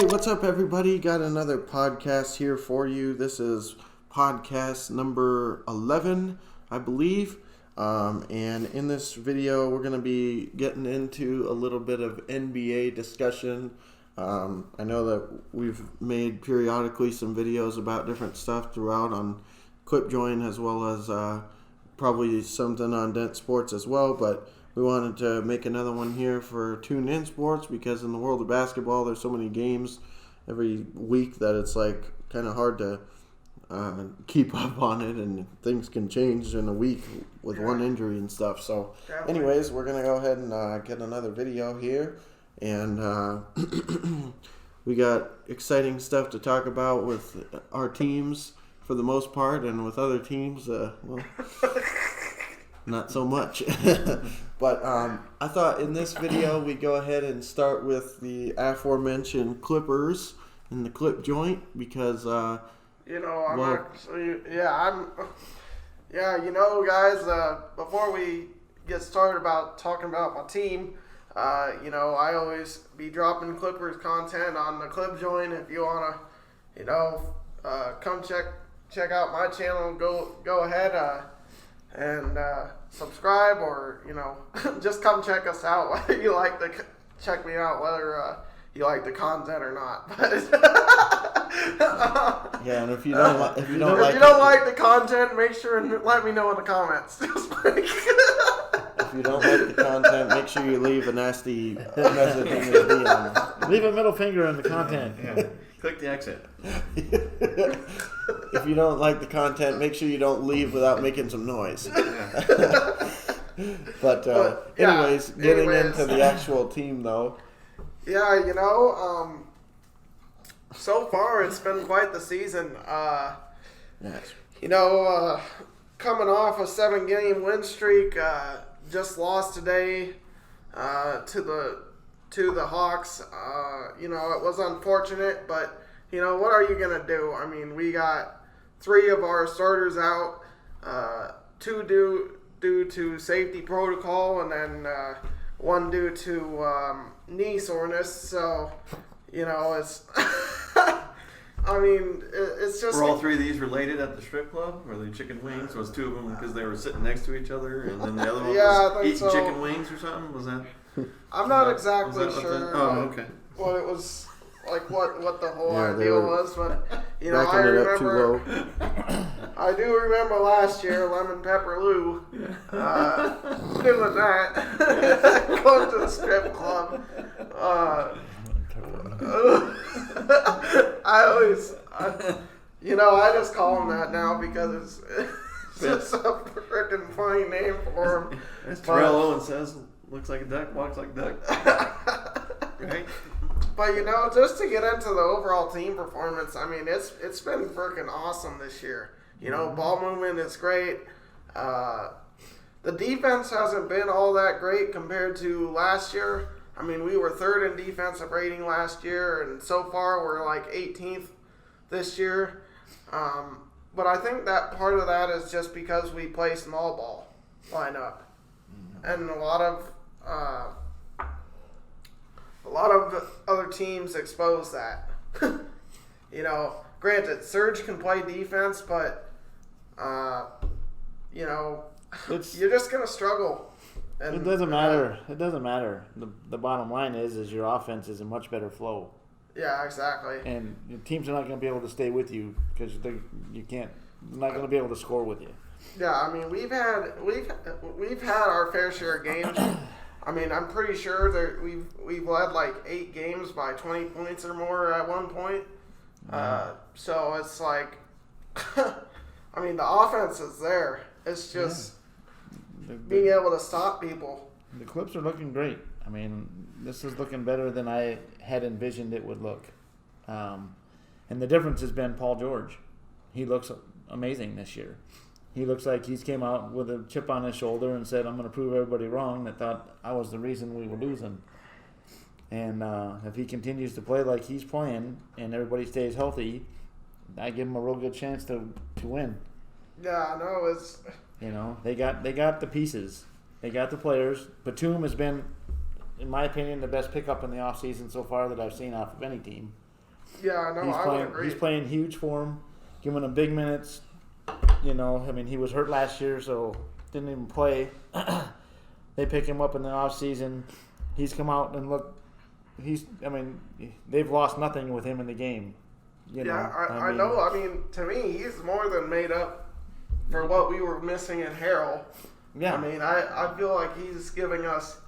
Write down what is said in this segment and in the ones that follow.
Hey, what's up, everybody? Got another podcast here for you. This is podcast number 11, I believe. And in this video, we're going to be getting into a little bit of NBA discussion. I know that we've made periodically some videos about different stuff throughout on ClipJoin, as well as probably something on DENT Sports as well, but we wanted to make another one here for DENT Sports because in the world of basketball, there's so many games every week that it's like kind of hard to keep up on it, and things can change in a week with one injury and stuff. So anyways, we're going to go ahead and get another video here, and we got exciting stuff to talk about with our teams for the most part, and with other teams, not so much. But I thought in this video we'd go ahead and start with the aforementioned Clippers in the clip joint because guys, before we get started about talking about my team, I always be dropping Clippers content on the clip joint. If you wanna, come check out my channel, go ahead and subscribe, or just come check us out, whether you like to check me out, whether you like the content or not. And if you don't like the content, make sure and let me know in the comments. If you don't like the content, make sure you leave a nasty message in your DM. Leave a middle finger in the content. Yeah. Click the exit. If you don't like the content, make sure you don't leave without making some noise. But anyways, getting into the actual team though. So far it's been quite the season. Yes. Coming off a 7-game win streak, just lost today to the Hawks. It was unfortunate, but what are you gonna do? I mean, we got 3 of our starters out, 2 due to safety protocol, and then 1 due to knee soreness. So, it's it's just. Were all 3 of these related at the strip club? Were they chicken wings? Was 2 of them because they were sitting next to each other, and then the other one was eating chicken wings or something? Was that? I'm not exactly sure. Okay. What it was like, what the whole idea was, but I remember. I do remember last year, Lemon Pepper Lou doing that, going to the strip club. I just call him that now because it's just a freaking funny name for him. As Terrell Owens says, looks like a duck, walks like a duck. Right? But just to get into the overall team performance, I mean, it's been freaking awesome this year. Ball movement is great. The defense hasn't been all that great compared to last year. I mean, we were 3rd in defensive rating last year, and so far we're like 18th this year. But I think that part of that is just because we play small ball lineup, and a lot of other teams expose that. Granted, Serge can play defense, but you're just gonna struggle. And, it doesn't matter. It doesn't matter. The bottom line is your offense is a much better flow. Yeah, exactly. And your teams are not going to be able to stay with you because they're not going to be able to score with you. Yeah, I mean we've had our fair share of games. I mean, I'm pretty sure that we've led like 8 games by 20 points or more at one point. So it's like, I mean, the offense is there. It's just being able to stop people. The Clips are looking great. I mean, this is looking better than I had envisioned it would look. And the difference has been Paul George. He looks amazing this year. He looks like he's came out with a chip on his shoulder and said, I'm going to prove everybody wrong that thought I was the reason we were losing. And if he continues to play like he's playing and everybody stays healthy, I give him a real good chance to win. Yeah, I know. It's... they got the pieces. They got the players. Batum has been, in my opinion, the best pickup in the offseason so far that I've seen off of any team. Yeah, no, I would agree. He's playing huge for him, giving him big minutes. You know, I mean, he was hurt last year, so didn't even play. They pick him up in the off season. He's come out and look. They've lost nothing with him in the game. I know. I mean, to me, he's more than made up for what we were missing in Harrell. Yeah. I mean, I feel like he's giving us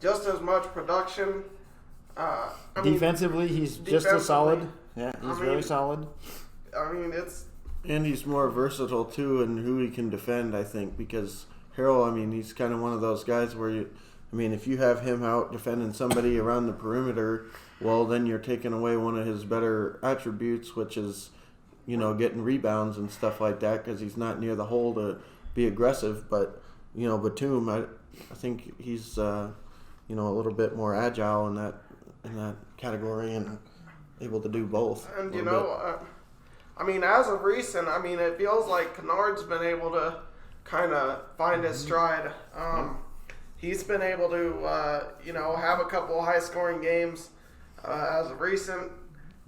just as much production. Defensively, he's just as solid. Yeah, he's really solid. I mean, and he's more versatile too in who he can defend, I think, because Harrell, I mean, he's kind of one of those guys where if you have him out defending somebody around the perimeter, well, then you're taking away one of his better attributes, which is, getting rebounds and stuff like that, because he's not near the hole to be aggressive. But, Batum, I think he's, a little bit more agile in that category and able to do both. And, as of recent, it feels like Kennard's been able to kind of find his stride. He's been able to, have a couple of high-scoring games as of recent.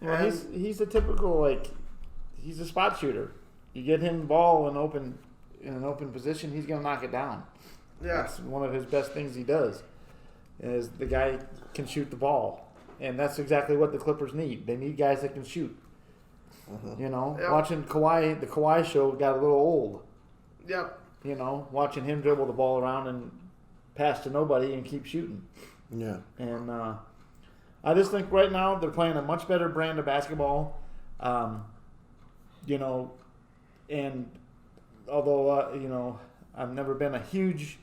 Well, he's a typical, he's a spot shooter. You get him the ball in an open position, he's going to knock it down. Yeah. That's one of his best things he does, is the guy can shoot the ball. And that's exactly what the Clippers need. They need guys that can shoot. Watching Kawhi, the Kawhi show got a little old. Yep. Watching him dribble the ball around and pass to nobody and keep shooting. Yeah. And I just think right now they're playing a much better brand of basketball. And although, I've never been a huge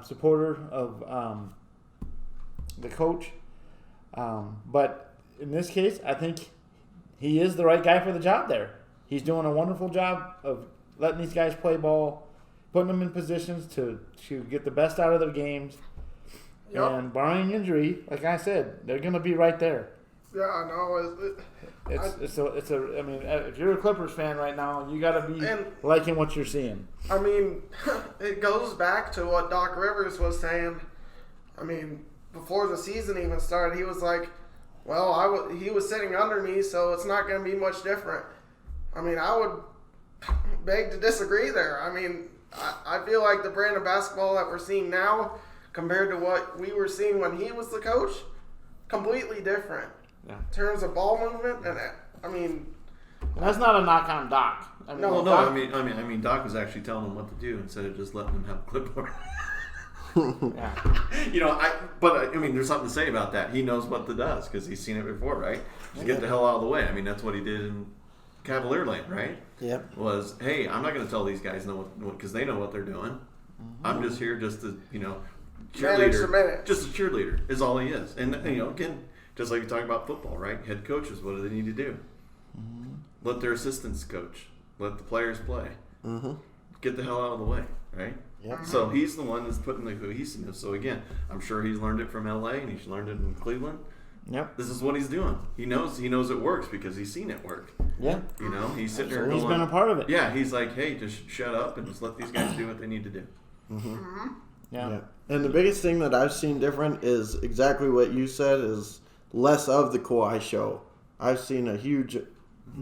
supporter of the coach, but in this case, I think he is the right guy for the job there. He's doing a wonderful job of letting these guys play ball, putting them in positions to get the best out of their games. Yep. And barring injury, like I said, they're going to be right there. Yeah, I know. If you're a Clippers fan right now, you got to be liking what you're seeing. It goes back to what Doc Rivers was saying. Before the season even started, he was like, well, he was sitting under me, so it's not going to be much different. I would beg to disagree there. I feel like the brand of basketball that we're seeing now compared to what we were seeing when he was the coach, completely different. Yeah. In terms of ball movement, and that's not a knock on Doc. Doc was actually telling him what to do instead of just letting him have a clipboard. Yeah. There's something to say about that. He knows what to does because he's seen it before, right? Just get the hell out of the way. That's what he did in Cavalier Lane, right? Yep. Was, hey, I'm not going to tell these guys because they know what they're doing. Mm-hmm. I'm just here just to, cheerleader. Just a cheerleader is all he is. And, again, just like you talk about football, right? Head coaches, what do they need to do? Mm-hmm. Let their assistants coach. Let the players play. Mm-hmm. Get the hell out of the way, right? Yep. So he's the one that's putting the cohesiveness. So again, I'm sure he's learned it from LA and he's learned it in Cleveland. Yep. This is what he's doing. He knows it works because he's seen it work. Yeah. He's sitting there going, he's been a part of it. Yeah, he's like, hey, just shut up and just let these guys do what they need to do. Mm-hmm. Mm-hmm. Yeah. And the biggest thing that I've seen different is exactly what you said, is less of the Kawhi show. I've seen a huge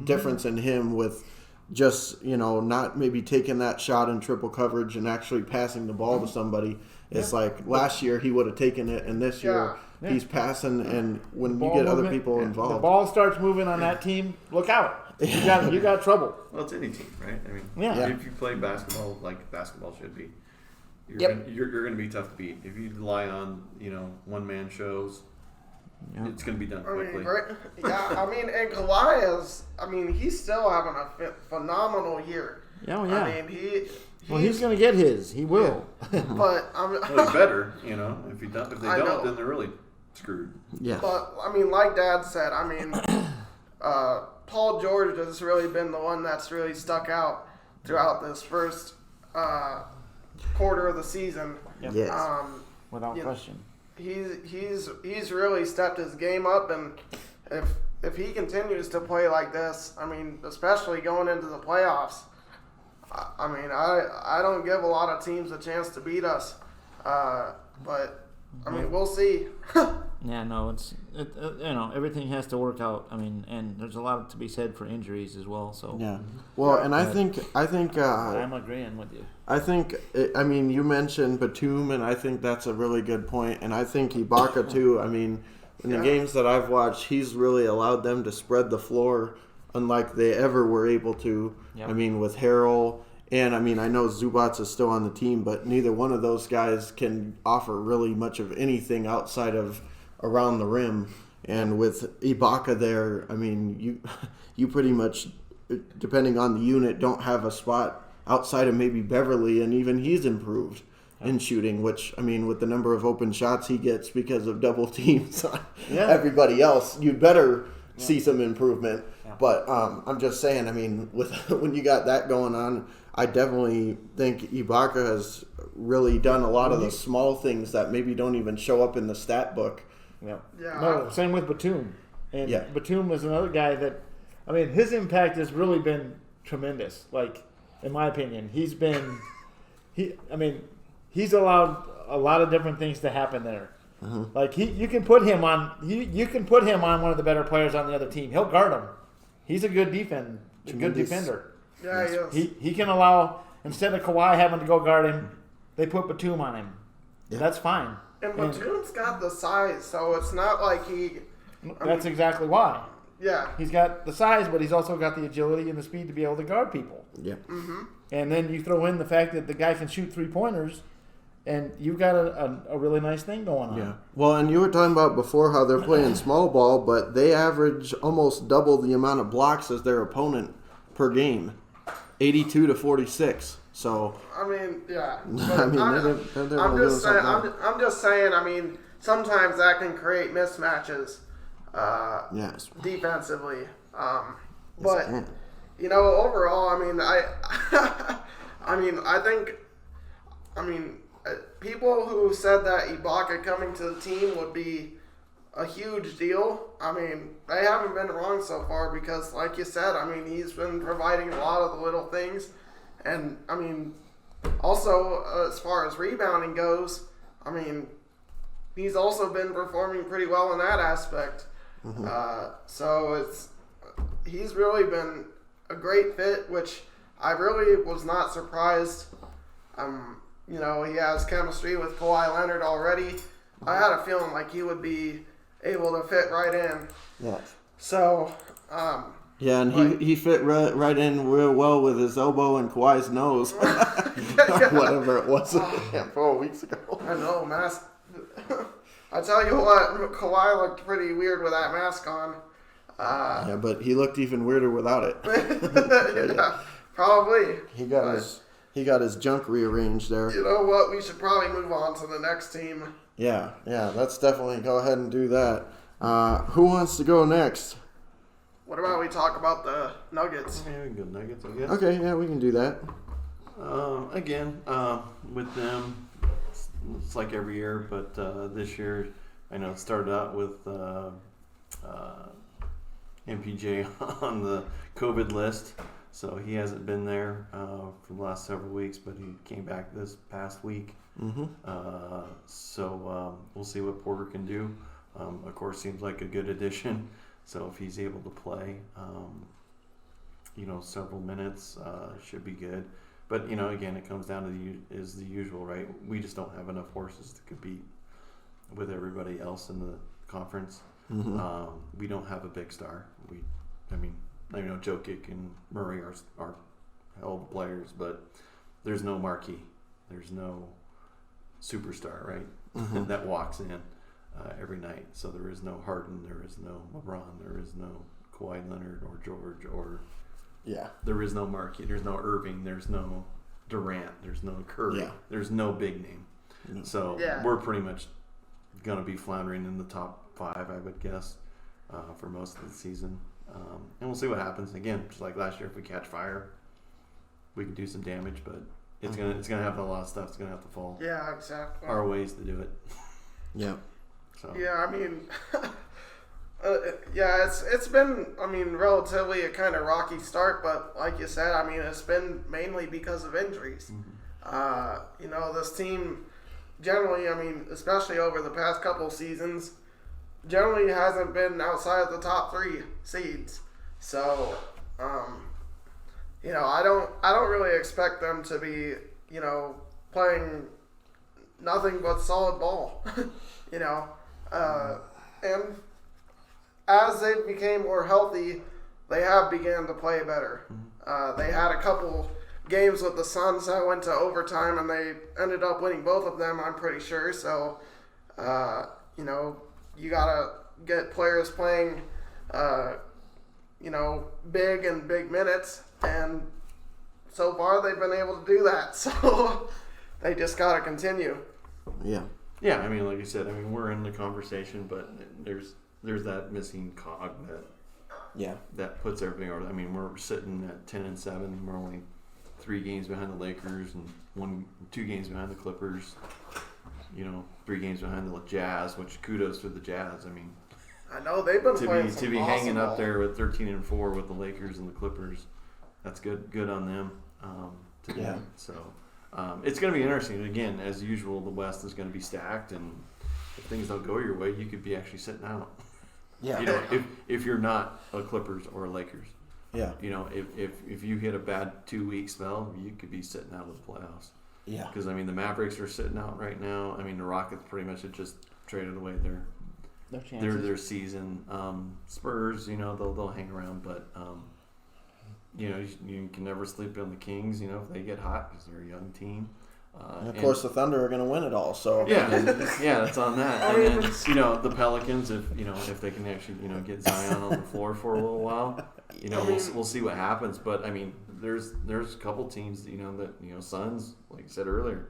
difference in him with just, not maybe taking that shot in triple coverage and actually passing the ball to somebody. It's like last year he would have taken it, and this year he's passing, and when you get other people involved. The ball starts moving on that team, look out. You got trouble. Well, it's any team, right? If you play basketball like basketball should be, you're going to be tough to beat. If you rely on, one-man shows, it's going to be done quickly. And Kawhi is, he's still having a phenomenal year. Oh, yeah. He's going to get his. He will. Yeah. But he's better, if they don't, then they're really screwed. Yeah. But like Dad said, Paul George has really been the one that's really stuck out throughout this first quarter of the season. Yep. Yes. Without question. He's really stepped his game up, and if he continues to play like this, especially going into the playoffs, I don't give a lot of teams a chance to beat us, but we'll see. Yeah, no, everything has to work out. I mean, and there's a lot to be said for injuries as well. So yeah. Well, and I think I'm agreeing with you. I mean, you mentioned Batum, and I think that's a really good point. And I think Ibaka too. I mean, in the games that I've watched, he's really allowed them to spread the floor, unlike they ever were able to. Yep. I mean, with Harrell. And, I mean, I know Zubats is still on the team, but neither one of those guys can offer really much of anything outside of around the rim. And with Ibaka there, I mean, you pretty much, depending on the unit, don't have a spot outside of maybe Beverly, and even he's improved in shooting, which, I mean, with the number of open shots he gets because of double teams on everybody else, you'd better see some improvement. Yeah. But I'm just saying, I mean, when you got that going on, I definitely think Ibaka has really done a lot of the small things that maybe don't even show up in the stat book. Yeah. No, same with Batum. And Batum is another guy that, I mean, his impact has really been tremendous. Like, in my opinion, he's allowed a lot of different things to happen there. Uh-huh. Like, you can put him on one of the better players on the other team. He'll guard him. He's a good defender. Yeah, he can allow, instead of Kawhi having to go guard him, they put Batum on him. Yeah. That's fine. And Batum's got the size, so it's not like That's exactly why. Yeah. He's got the size, but he's also got the agility and the speed to be able to guard people. Yeah. Mm-hmm. And then you throw in the fact that the guy can shoot 3-pointers, and you've got a really nice thing going on. Yeah. Well, and you were talking about before how they're playing small ball, but they average almost double the amount of blocks as their opponent per game, 82 to 46. So I mean, yeah. I mean, I'm just saying. I mean, sometimes that can create mismatches. Yes. Defensively, but overall, I mean, I mean, people who said that Ibaka coming to the team would be a huge deal. I mean, they haven't been wrong so far because, like you said, I mean, he's been providing a lot of the little things. And, I mean, also, as far as rebounding goes, I mean, he's also been performing pretty well in that aspect. Mm-hmm. So he's really been a great fit, which I really was not surprised. He has chemistry with Kawhi Leonard already. Mm-hmm. I had a feeling like he would be able to fit right in. Yeah. So, yeah, and he fit right in real well with his elbow and Kawhi's nose. Whatever it was a handful of weeks ago. I know, mask. I tell you what, Kawhi looked pretty weird with that mask on. Yeah, but he looked even weirder without it. Yeah, probably. He got his junk rearranged there. You know what? We should probably move on to the next team. Yeah. Let's definitely go ahead and do that. Who wants to go next? What about we talk about the Nuggets? Yeah, we can go Nuggets, I guess. Okay, yeah, we can do that. Again, with them, it's like every year, but this year, I know it started out with MPJ on the COVID list, so he hasn't been there for the last several weeks, but he came back this past week. Mm-hmm. So we'll see what Porter can do. Of course, seems like a good addition. So if he's able to play, several minutes, should be good. But, again, it comes down to the usual, right? We just don't have enough horses to compete with everybody else in the conference. Mm-hmm. We don't have a big star. Jokic and Murray are hell of players, but there's no marquee. There's no superstar, right? Mm-hmm. That walks in every night. So there is no Harden, there is no LeBron, there is no Kawhi Leonard or George or there is no marquee. There's no Irving. There's no Durant. There's no Curry. Yeah. There's no big name. Mm-hmm. So we're pretty much going to be floundering in the top 5, I would guess, for most of the season. And we'll see what happens. Again, just like last year, if we catch fire, we can do some damage, but it's gonna have a lot of stuff. It's gonna have to fall. Yeah, exactly. Our ways to do it. Yeah. So. Yeah, I mean, it's been, relatively a kind of rocky start, but like you said, it's been mainly because of injuries. Mm-hmm. This team generally, especially over the past couple seasons, generally hasn't been outside of the top 3 seeds. So, I don't really expect them to be, playing nothing but solid ball, and as they became more healthy, they have began to play better. They had a couple games with the Suns that went to overtime, and they ended up winning both of them, I'm pretty sure. So, you got to get players playing, big minutes. And so far, they've been able to do that. So, they just got to continue. Yeah. Yeah, I mean, like you said, we're in the conversation, but there's that missing cog that puts everything over. We're sitting at 10-7. We're only 3 games behind the Lakers and 2 games behind the Clippers. 3 games behind the Jazz, which kudos to the Jazz. I know they've been playing to be hanging up there with 13-4 with the Lakers and the Clippers. That's good on them. So it's going to be interesting. Again, as usual, the West is going to be stacked, and if things don't go your way, you could be actually sitting out. Yeah. If you're not a Clippers or a Lakers. Yeah. If you hit a bad 2-week spell, you could be sitting out of the playoffs. Yeah. Because the Mavericks are sitting out right now. The Rockets pretty much have just traded away their season. Spurs, they'll hang around, but you can never sleep on the Kings. If they get hot because they're a young team. And of course, the Thunder are going to win it all. So yeah, that's on that. And then the Pelicans, if they can actually get Zion on the floor for a little while, we'll see what happens. But there's a couple teams that Suns, like I said earlier,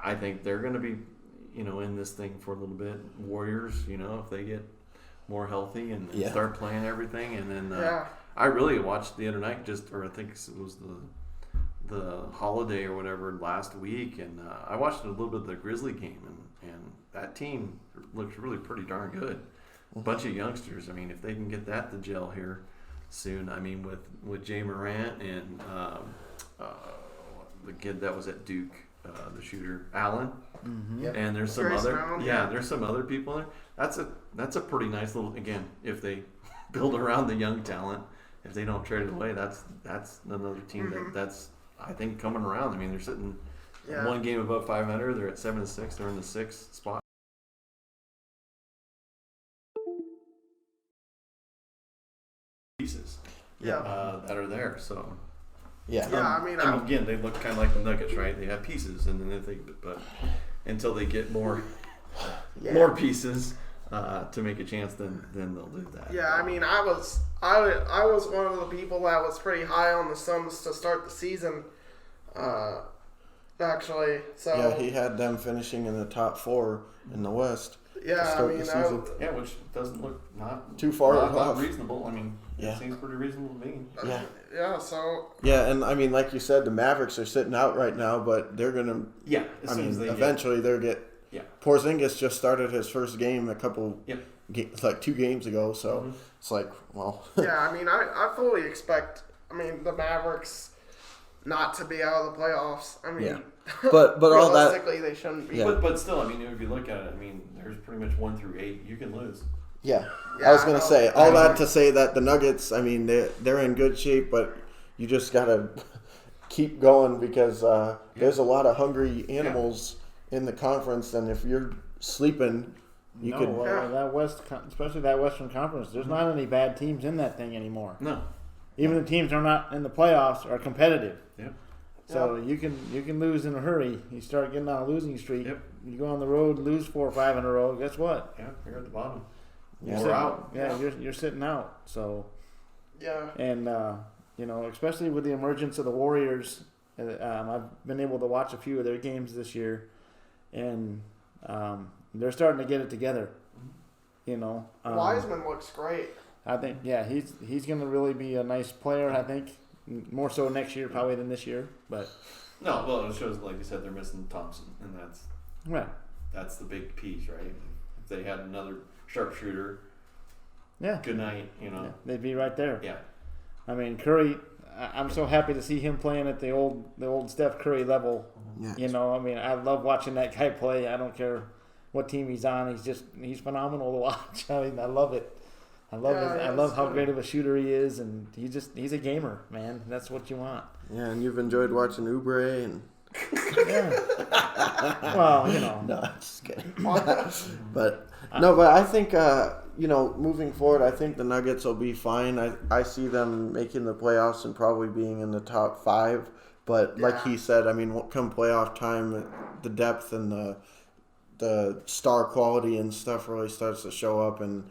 I think they're going to be in this thing for a little bit. Warriors, if they get more healthy and start playing everything, and then I really watched the other night I think it was the holiday or whatever last week, and I watched a little bit of the Grizzly game, and that team looks really pretty darn good. A bunch of youngsters. If they can get that to gel here soon, with Jay Morant and the kid that was at Duke, the shooter Allen, and there's some there's some other people in there. That's a pretty nice little, again, if they build around the young talent, if they don't trade it away, that's another team that's I think coming around. They're sitting one game above 500. They're at 7-6. They're in the 6th spot. Pieces, that are there. So again, they look kind of like the Nuggets, right? They have pieces, and then but until they get more pieces to make a chance, then they'll do that. Yeah, I was one of the people that was pretty high on the Suns to start the season. Actually, so yeah, he had them finishing in the top 4 in the West. Yeah, to start the season. Which doesn't look not too far not reasonable. It seems pretty reasonable to me. Yeah. So. Yeah, and like you said, the Mavericks are sitting out right now, but they're gonna. Yeah. Eventually they'll get. Yeah. Porzingis just started his first game a couple. Yep. Like 2 games ago, so it's like, well. Yeah, I fully expect. The Mavericks not to be out of the playoffs. But all that realistically they shouldn't be. Yeah. But still, if you look at it, there's pretty much 1 through 8 you can lose. Yeah. I was gonna say all that to say that the Nuggets, they're in good shape, but you just gotta keep going because there's a lot of hungry animals in the conference, and if you're sleeping, you could. That especially that Western Conference, there's not any bad teams in that thing anymore. No. Even the teams that are not in the playoffs are competitive. Yeah. So you can lose in a hurry. You start getting on a losing streak. Yep. You go on the road, lose 4 or 5 in a row. Guess what? Yeah, you're at the bottom. You're out. Yeah, you're sitting out. So. Yeah. And especially with the emergence of the Warriors, I've been able to watch a few of their games this year, and they're starting to get it together. Wiseman looks great. I think he's going to really be a nice player. I think more so next year probably than this year, but it shows, like you said, they're missing Thompson, and that's the big piece, right? If they had another sharpshooter, good night, they'd be right there. Yeah, Curry, I'm so happy to see him playing at the old Steph Curry level. Yeah. I love watching that guy play. I don't care what team he's on. He's phenomenal to watch. I mean, I love it. I love how great of a shooter he is, and he's a gamer, man. That's what you want. Yeah, and you've enjoyed watching Oubre and. Yeah. Well, No, I'm just kidding. but I think moving forward, I think the Nuggets will be fine. I see them making the playoffs and probably being in the top 5. But like he said, I mean, come playoff time, the depth and the star quality and stuff really starts to show up. And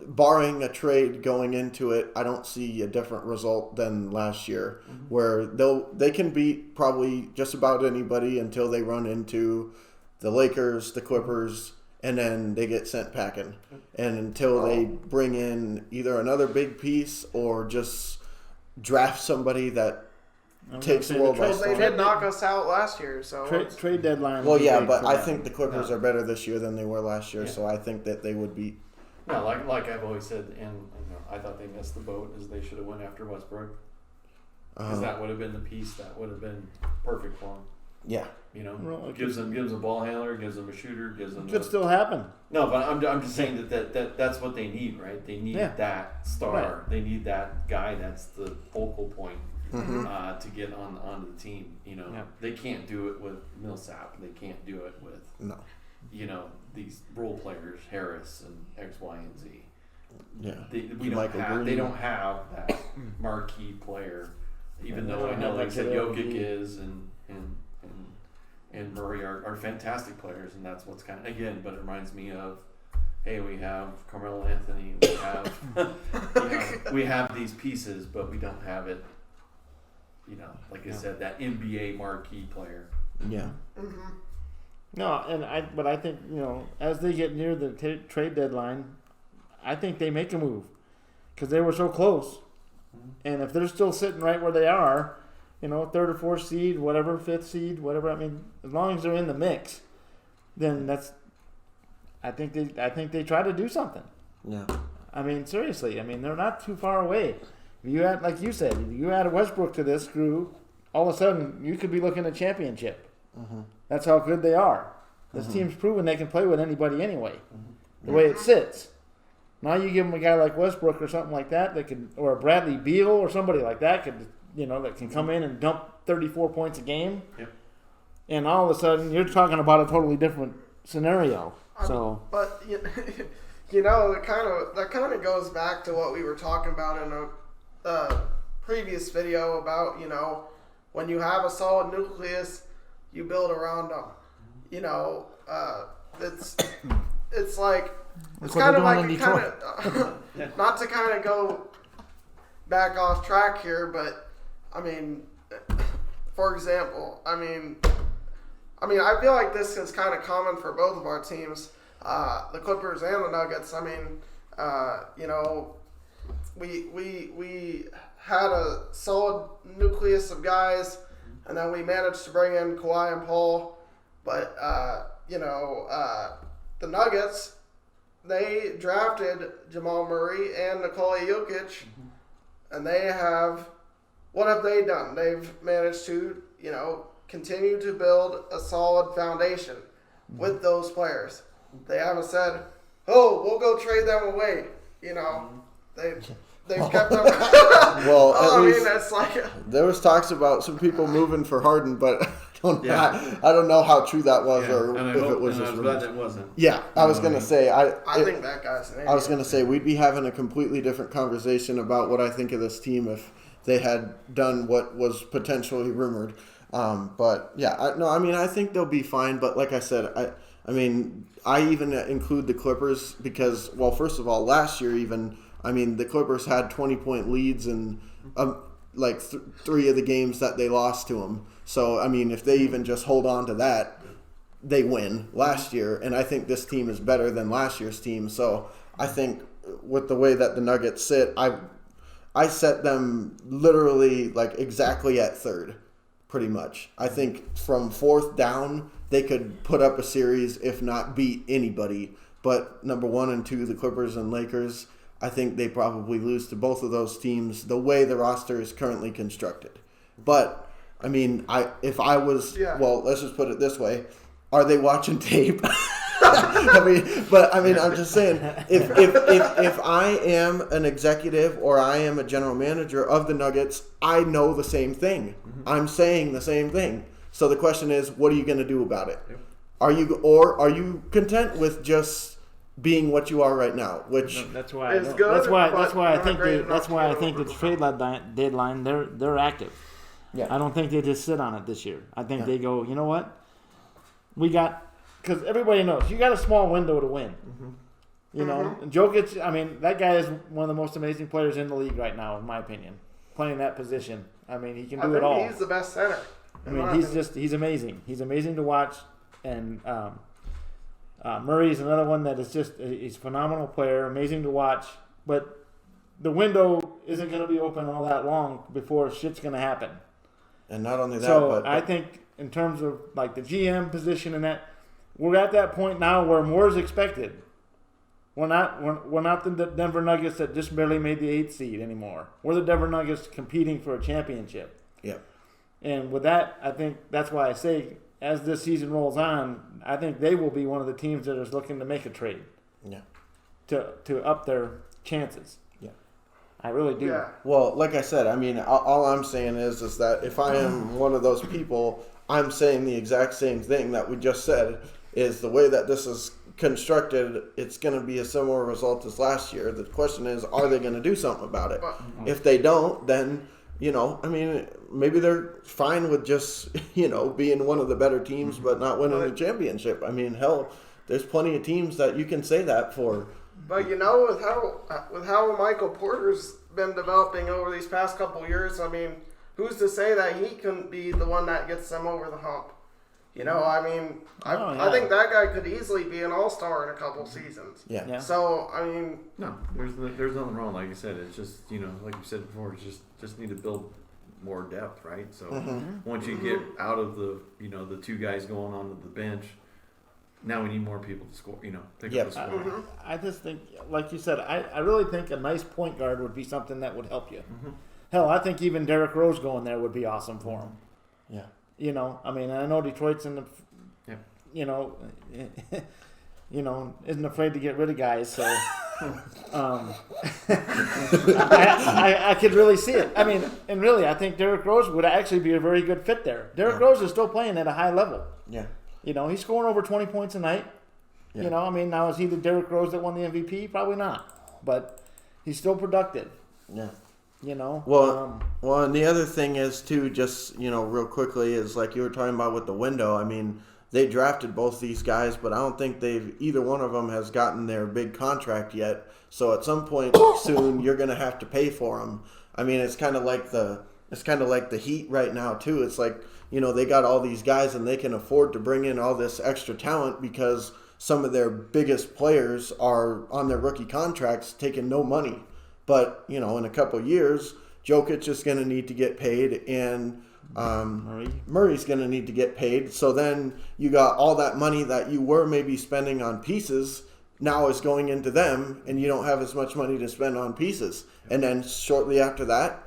barring a trade going into it, I don't see a different result than last year, where they can beat probably just about anybody until they run into the Lakers, the Clippers, and then they get sent packing. And until they bring in either another big piece or just draft somebody that takes the world by storm. They did knock us out last year, so trade deadline. Well, yeah, but I think the Clippers are better this year than they were last year, so I think that they would beat. No, like I've always said, and I thought they missed the boat, is they should have went after Westbrook, because that would have been the piece that would have been perfect for him. Yeah, gives them a ball handler, gives them a shooter, gives them. Could still happen. No, but I'm just saying that that's what they need, right? They need that star. Right. They need that guy that's the focal point to get onto the team. They can't do it with Millsap. They can't do it with these role players, Harris and X, Y, and Z. Yeah, they don't have that marquee player. Even though I know, like I said, Jokic is and Murray are fantastic players, and that's what's kind of but it reminds me of, hey, we have Carmelo Anthony, we have we have these pieces, but we don't have it. Like I said, that NBA marquee player. Yeah. Mm-hmm. No, but I think as they get near the trade deadline, I think they make a move because they were so close, and if they're still sitting right where they are, 3rd or 4th seed, whatever, 5th seed, whatever. I mean, as long as they're in the mix, then that's. I think they try to do something. Yeah. I mean, seriously. I mean, they're not too far away. If you add, like you said, you add Westbrook to this crew, all of a sudden you could be looking at championship. Mm-hmm. That's how good they are. This team's proven they can play with anybody anyway. The way it sits. Now you give them a guy like Westbrook or something like that could, or a Bradley Beal or somebody like that that can come in and dump 34 points a game. Yep. And all of a sudden you're talking about a totally different scenario. But that kind of goes back to what we were talking about in a previous video about when you have a solid nucleus, you build around them. It's like it's kind of like not to kind of go back off track here, but I mean, for example, I feel like this is kind of common for both of our teams, the Clippers and the Nuggets. I mean, we had a solid nucleus of guys, and then we managed to bring in Kawhi and Paul. But the Nuggets, they drafted Jamal Murray and Nikola Jokic, and what have they done? They've managed to continue to build a solid foundation with those players. They haven't said, "Oh, we'll go trade them away." They've kept them. Well, at least it's like there was talks about some people moving for Harden, but I don't know how true that was, or if it was just. I was glad it wasn't. Yeah, I was gonna say I think that guy's an idiot. I was gonna say we'd be having a completely different conversation about what I think of this team if they had done what was potentially rumored. But yeah, I think they'll be fine. But like I said, I even include the Clippers because, well, first of all, last year the Clippers had 20-point leads in 3 of the games that they lost to them. So, if they even just hold on to that, they win last year. And I think this team is better than last year's team. So, I think with the way that the Nuggets sit, I set them literally exactly at 3rd, pretty much. I think from 4th down, they could put up a series, if not beat anybody. But number 1 and 2, the Clippers and Lakers, I think they probably lose to both of those teams the way the roster is currently constructed. But, let's just put it this way. Are they watching tape? I'm just saying, if I am an executive or I am a general manager of the Nuggets, I know the same thing. Mm-hmm. I'm saying the same thing. So the question is, what are you going to do about it? Yep. Are you content with just being what you are right now? Which that's why I think the trade deadline they're active. Yeah. I don't think they just sit on it this year. I think they go, you know what? Because everybody knows you got a small window to win. Mm-hmm. You know, and Jokic, I mean, that guy is one of the most amazing players in the league right now, in my opinion. Playing that position. I mean, he can do it all. He's the best center. I mean, he's amazing. He's amazing to watch. And Murray's another one that is he's a phenomenal player, amazing to watch. But the window isn't going to be open all that long before shit's going to happen. And not only that, but I think in terms of like the GM position and that, we're at that point now where more is expected. We're not the Denver Nuggets that just barely made the 8th seed anymore. We're the Denver Nuggets competing for a championship. Yep. And with that, I think that's why I say as this season rolls on, I think they will be one of the teams that is looking to make a trade. Yeah. To up their chances. Yeah. I really do. Yeah. Well, like I said, I mean, all I'm saying is that if I am one of those people, I'm saying the exact same thing that we just said. Is the way that this is constructed, it's going to be a similar result as last year. The question is, are they going to do something about it? If they don't, then, I mean, maybe they're fine with just, being one of the better teams but not winning the championship. I mean, hell, there's plenty of teams that you can say that for. But, with how Michael Porter's been developing over these past couple years, I mean, who's to say that he couldn't be the one that gets them over the hump? I mean, I think that guy could easily be an all-star in a couple seasons. Yeah. So, I mean... No, there's nothing wrong. Like you said, it's just, like you said before, it's just need to build more depth, right? So, once you get out of the, the two guys going on to the bench, now we need more people to score, pick up the score. I just think, like you said, I really think a nice point guard would be something that would help you. Mm-hmm. Hell, I think even Derrick Rose going there would be awesome for him. Yeah. I mean, I know Detroit's in the, isn't afraid to get rid of guys. So, I could really see it. I mean, and really, I think Derrick Rose would actually be a very good fit there. Derrick Rose is still playing at a high level. Yeah. He's scoring over 20 points a night. Yeah. I mean, now is he the Derrick Rose that won the MVP? Probably not. But he's still productive. Yeah. Well, and the other thing is too, just real quickly, is like you were talking about with the window. I mean, they drafted both these guys, but I don't think either one of them has gotten their big contract yet. So at some point soon, you're going to have to pay for them. I mean, it's kind of like the Heat right now too. It's like they got all these guys and they can afford to bring in all this extra talent because some of their biggest players are on their rookie contracts taking no money. But, in a couple of years, Jokic is going to need to get paid and Murray's going to need to get paid. So then you got all that money that you were maybe spending on pieces now is going into them and you don't have as much money to spend on pieces. And then shortly after that,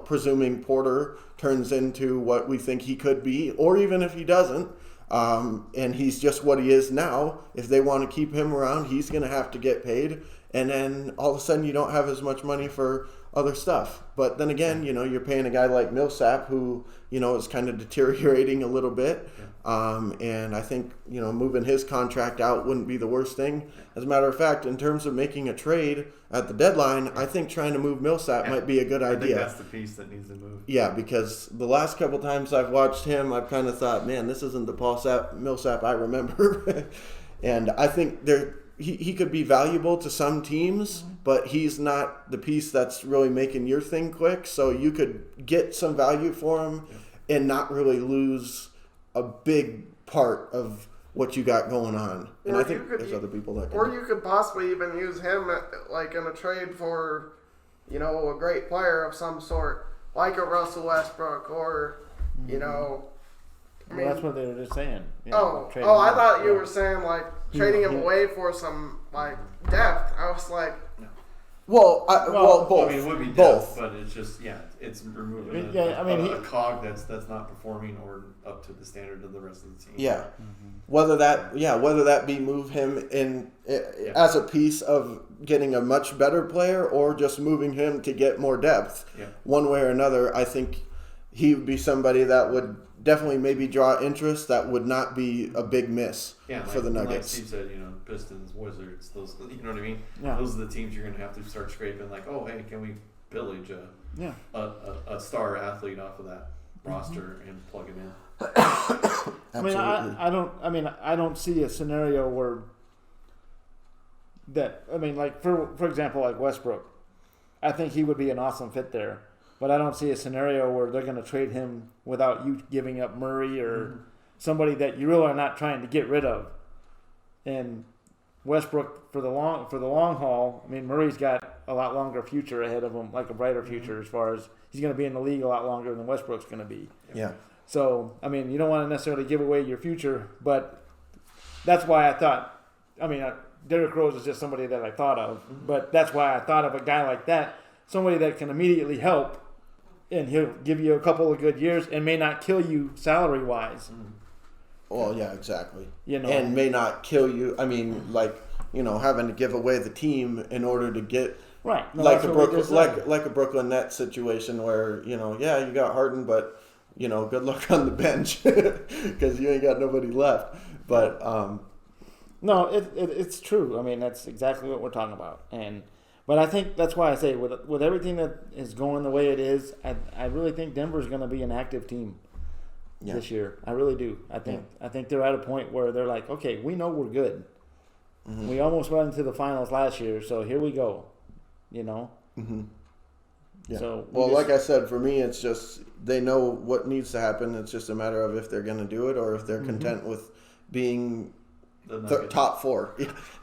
presuming Porter turns into what we think he could be, or even if he doesn't, and he's just what he is now, if they want to keep him around, he's going to have to get paid. And then all of a sudden you don't have as much money for other stuff. But then again, you're paying a guy like Millsap who, is kind of deteriorating a little bit. And I think, moving his contract out wouldn't be the worst thing. As a matter of fact, in terms of making a trade at the deadline, I think trying to move Millsap might be a good idea. I think that's the piece that needs to move. Yeah, because the last couple times I've watched him, I've kind of thought, man, this isn't the Millsap I remember. And I think he could be valuable to some teams, but he's not the piece that's really making your thing quick. So you could get some value for him and not really lose a big part of what you got going on. And I think there's other people that can. Or you could possibly even use him in a trade for, a great player of some sort, like a Russell Westbrook or, I mean, that's what they were just saying. I thought you were saying trading him away for some depth. I was like, Well, both. I mean, it would be both. depth, but it's just it's removing a cog that's not performing or up to the standard of the rest of the team. Yeah, whether that be move him in as a piece of getting a much better player or just moving him to get more depth. Yeah. One way or another, I think he would be somebody that would definitely maybe draw interest. That would not be a big miss for the Nuggets. Like Steve said, Pistons, Wizards, those, you know what I mean? Yeah. Those are the teams you're going to have to start scraping. Like, oh, hey, can we pillage a star athlete off of that roster and plug him in? Absolutely. I don't see a scenario where for example, like Westbrook, I think he would be an awesome fit there. But I don't see a scenario where they're going to trade him without you giving up Murray or somebody that you really are not trying to get rid of. And Westbrook, for the long haul, I mean, Murray's got a lot longer future ahead of him, like a brighter future as far as he's going to be in the league a lot longer than Westbrook's going to be. Yeah. So, I mean, you don't want to necessarily give away your future, but that's why I thought, Derrick Rose is just somebody that I thought of, but that's why I thought of a guy like that, somebody that can immediately help. And he'll give you a couple of good years and may not kill you salary-wise. Well, yeah, exactly. And may not kill you. I mean, having to give away the team in order to get right, like a Brooklyn Nets situation where you got Harden, but good luck on the bench because you ain't got nobody left. But no, it's true. I mean, that's exactly what we're talking about, But I think that's why I say with everything that is going the way it is, I really think Denver's going to be an active team this year. I really do. I think they're at a point where they're like, okay, we know we're good. Mm-hmm. We almost went into the finals last year, so here we go. Mm-hmm. Yeah. So like I said, for me, it's just they know what needs to happen. It's just a matter of if they're going to do it or if they're content with being top four.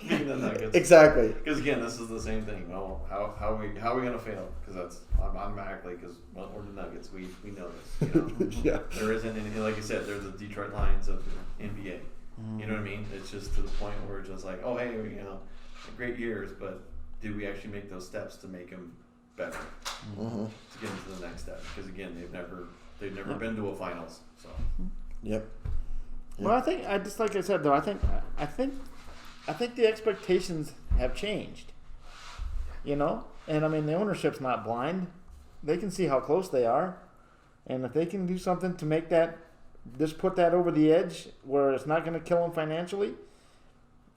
Being the Nuggets. Exactly. Because again, this is the same thing. Well, how are we going to fail? Because that's automatically because we're the Nuggets. We know this. Yeah. There isn't any, like you said, they're the Detroit Lions of the NBA. You know what I mean? It's just to the point where it's just like, oh hey, great years, but did we actually make those steps to make them better to get into the next step? Because again, they've never been to a finals. So. Yep. Well, I think like I said though, I think the expectations have changed. And I mean the ownership's not blind; they can see how close they are, and if they can do something to make that, just put that over the edge where it's not going to kill them financially,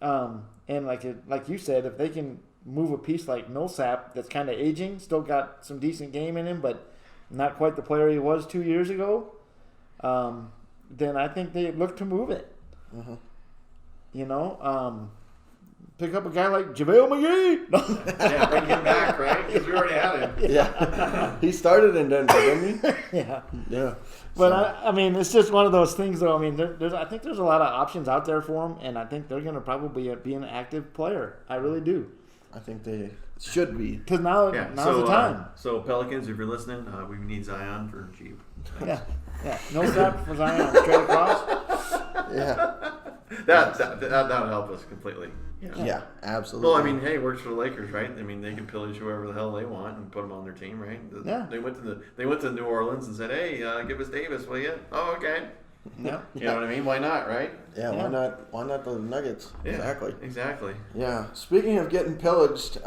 and like you said, if they can move a piece like Millsap that's kind of aging, still got some decent game in him, but not quite the player he was 2 years ago. Then I think they look to move it. Mm-hmm. Pick up a guy like JaVale McGee. Yeah, bring him back, right? Because we already had him. Yeah. He started in Denver, didn't he? Yeah. Yeah. But I mean, it's just one of those things, though. I mean, I think there's a lot of options out there for him, and I think they're going to probably be an active player. I really do. I think they should be. Because now's the time. So Pelicans, if you're listening, we need Zion for cheap. Yeah. No stop for Zion straight across. Yeah. That'll help us completely. Yeah, absolutely. Well, I mean, hey, it works for the Lakers, right? I mean, they can pillage whoever the hell they want and put them on their team, right? They went to New Orleans and said, "Hey, give us Davis, will you?" Oh, okay. Yeah. You know what I mean? Why not, right? Yeah. Why not the Nuggets? Yeah, Exactly. Exactly. Yeah. Speaking of getting pillaged,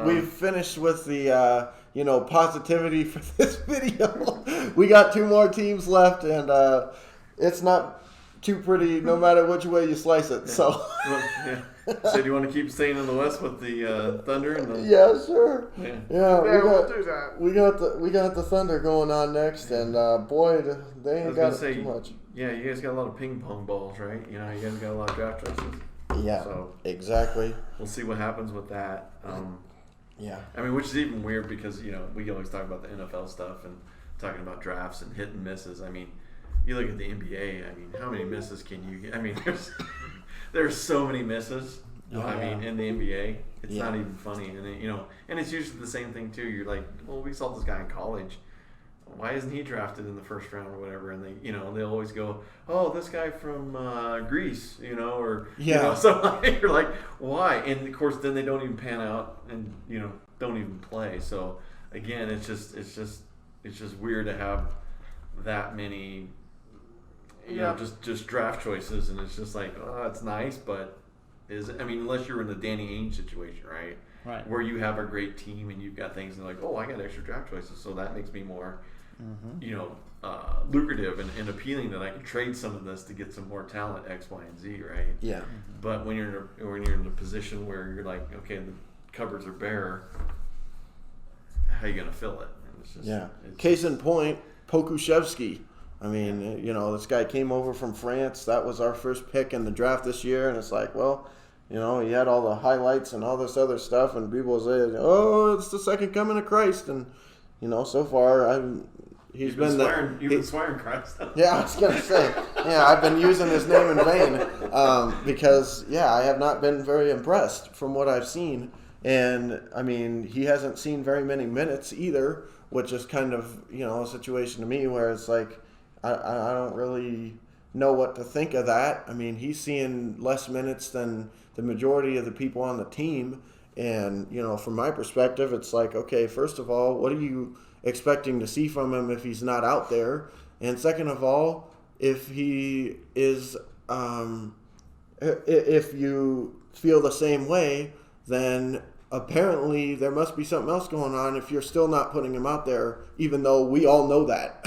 we've finished with the positivity for this video. We got 2 more teams left, and it's not too pretty no matter which way you slice it. Yeah. So. So do you want to keep staying in the West with the Thunder and the? Yeah, sure. Yeah, we'll do that. We got the Thunder going on next, and boy, they ain't got too much. Yeah, you guys got a lot of ping pong balls, right? You guys got a lot of draft choices. Yeah. So exactly. We'll see what happens with that. Yeah. I mean, which is even weird because we always talk about the NFL stuff and talking about drafts and hit and misses. I mean, you look at the NBA. I mean, how many misses can you get? I mean, there's so many misses. I mean, in the NBA, it's not even funny, and and it's usually the same thing too. You're like, well, we saw this guy in college. Why isn't he drafted in the first round or whatever? And they always go, oh, this guy from Greece, so you're like, why? And of course, then they don't even pan out, and don't even play. So again, it's just weird to have that many, you know, just draft choices, and it's just like, oh, it's nice, but unless you're in the Danny Ainge situation, right? Right. Where you have a great team and you've got things and like, oh, I got extra draft choices, so that makes me more, you know, lucrative and appealing that I can trade some of this to get some more talent, X, Y, and Z, right? Yeah. But when you're in a position where you're like, okay, the cupboards are bare, how are you gonna fill it? And it's just, Case in point, Pokuševski. I mean, you know, this guy came over from France. That was our first pick in the draft this year, and it's like, well, you know, he had all the highlights and all this other stuff, and people say, oh, it's the second coming of Christ. And, you know, so far, You've been swearing Christ. Yeah, I was going to say, I've been using his name in vain because, I have not been very impressed from what I've seen. And, I mean, he hasn't seen very many minutes either, which is kind of, you know, a situation to me where it's like, I don't really know what to think of that. I mean, he's seeing less minutes than the majority of the people on the team. And, you know, from my perspective, it's like, okay, first of all, what are you expecting to see from him if he's not out there? And second of all, if he is, if you feel the same way, then apparently there must be something else going on if you're still not putting him out there, even though we all know that.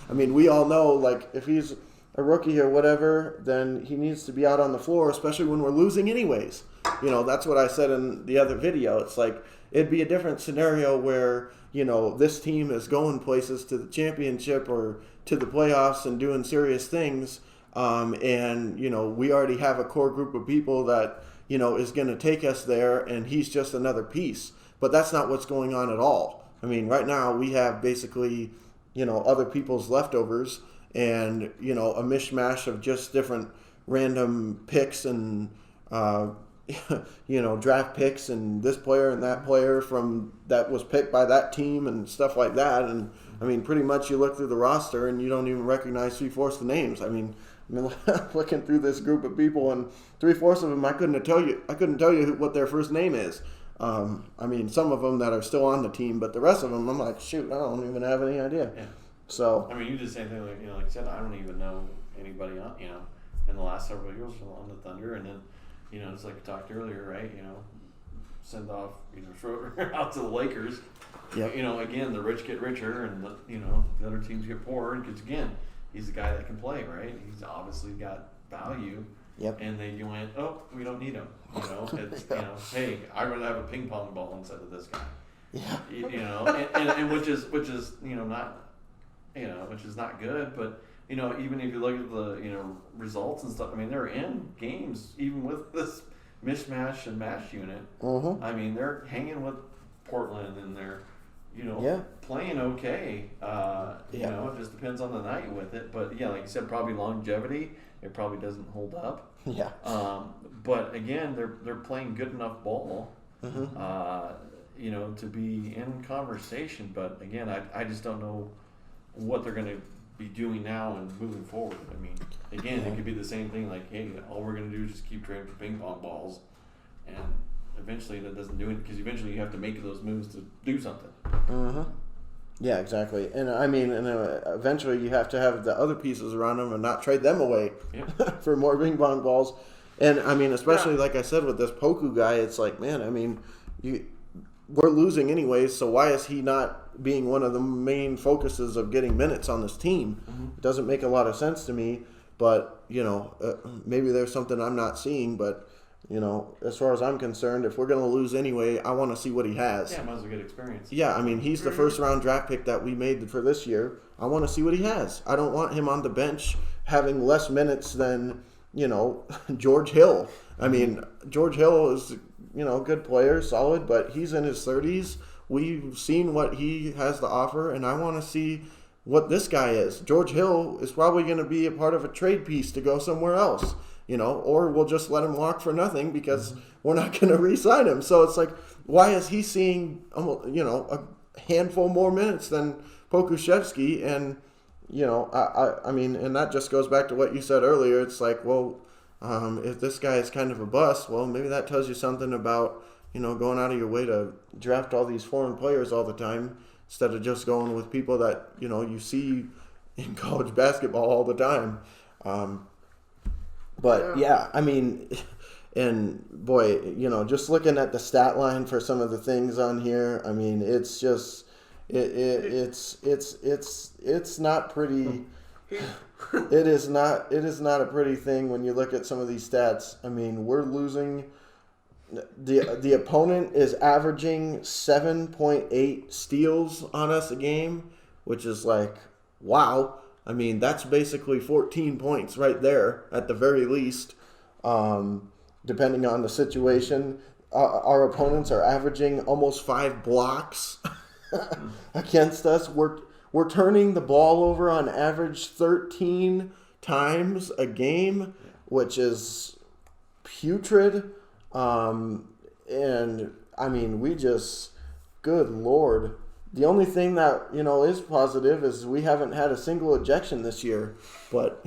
I mean, we all know, like, if he's a rookie or whatever, then he needs to be out on the floor, especially when we're losing anyways. You know, that's what I said in the other video. It's like, it'd be a different scenario where, you know, this team is going places to the championship or to the playoffs and doing serious things. And, you know, we already have a core group of people that, you know, is going to take us there, and he's just another piece. But that's not what's going on at all. I mean, right now we have basically, you know, other people's leftovers and, you know, a mishmash of just different random picks and, you know, draft picks and this player and that player from that was picked by that team and stuff like that. And, I mean, pretty much you look through the roster and you don't even recognize 3/4 of the names. I mean, looking through this group of people, and 3/4 of them, I couldn't tell you what their first name is. I mean, some of them that are still on the team, but the rest of them, I'm like, shoot, I don't even have any idea. Yeah. So I mean, you did the same thing. Like, you know, like I said, I don't even know anybody on, you know, in the last several years on the Thunder, and then, you know, it's like we talked earlier, right? You know, send off, you know, Schroeder out to the Lakers. Yep. You know, again, the rich get richer, and you know, the other teams get poorer, because again, he's the guy that can play, right? He's obviously got value. Yep. And then you went, oh, we don't need him. You know, it's, you know, hey, I'd rather have a ping pong ball instead of this guy. Yeah. You know, and which is you know, not, you know, which is not good, but you know, even if you look at the, you know, results and stuff, I mean, they're in games even with this mishmash and mash unit. Mm-hmm. I mean, they're hanging with Portland, and they're, you know, playing okay. You know, it just depends on the night with it. But yeah, like you said, probably longevity, it probably doesn't hold up. Yeah. But again, they're playing good enough ball, you know, to be in conversation. But again, I just don't know what they're going to be doing now and moving forward. I mean, again, it could be the same thing. Like, hey, all we're going to do is just keep trading for ping pong balls, and eventually that doesn't do it, because eventually you have to make those moves to do something. Mm-hmm. Yeah, exactly. And I mean, eventually you have to have the other pieces around them and not trade them away for more ping pong balls. And I mean, especially like I said with this Poku guy, it's like, man, I mean, we're losing anyways, so why is he not being one of the main focuses of getting minutes on this team? It doesn't make a lot of sense to me, but, you know, maybe there's something I'm not seeing, but, you know, as far as I'm concerned, if we're going to lose anyway, I want to see what he has. Yeah, might as well get experience. Yeah, I mean, he's the first-round draft pick that we made for this year. I want to see what he has. I don't want him on the bench having less minutes than, you know, George Hill. I mean, George Hill is, you know, a good player, solid, but he's in his 30s. We've seen what he has to offer, and I want to see what this guy is. George Hill is probably going to be a part of a trade piece to go somewhere else, you know, or we'll just let him walk for nothing because we're not going to re-sign him. So it's like, why is he seeing, you know, a handful more minutes than Pokuševski? And, you know, I mean, and that just goes back to what you said earlier. It's like, well, if this guy is kind of a bust, well, maybe that tells you something about, going out of your way to draft all these foreign players all the time instead of just going with people that, you see in college basketball all the time. But yeah, I mean, and boy, just looking at the stat line for some of the things on here, I mean, it's just, it's not pretty. It is not a pretty thing when you look at some of these stats. I mean, we're losing. The opponent is averaging 7.8 steals on us a game, which is like, wow. I mean, that's basically 14 points right there at the very least, depending on the situation. Our opponents are averaging almost 5 blocks against us. We're turning the ball over on average 13 times a game, which is putrid. And I mean, good Lord. The only thing that, is positive is we haven't had a single ejection this year. But,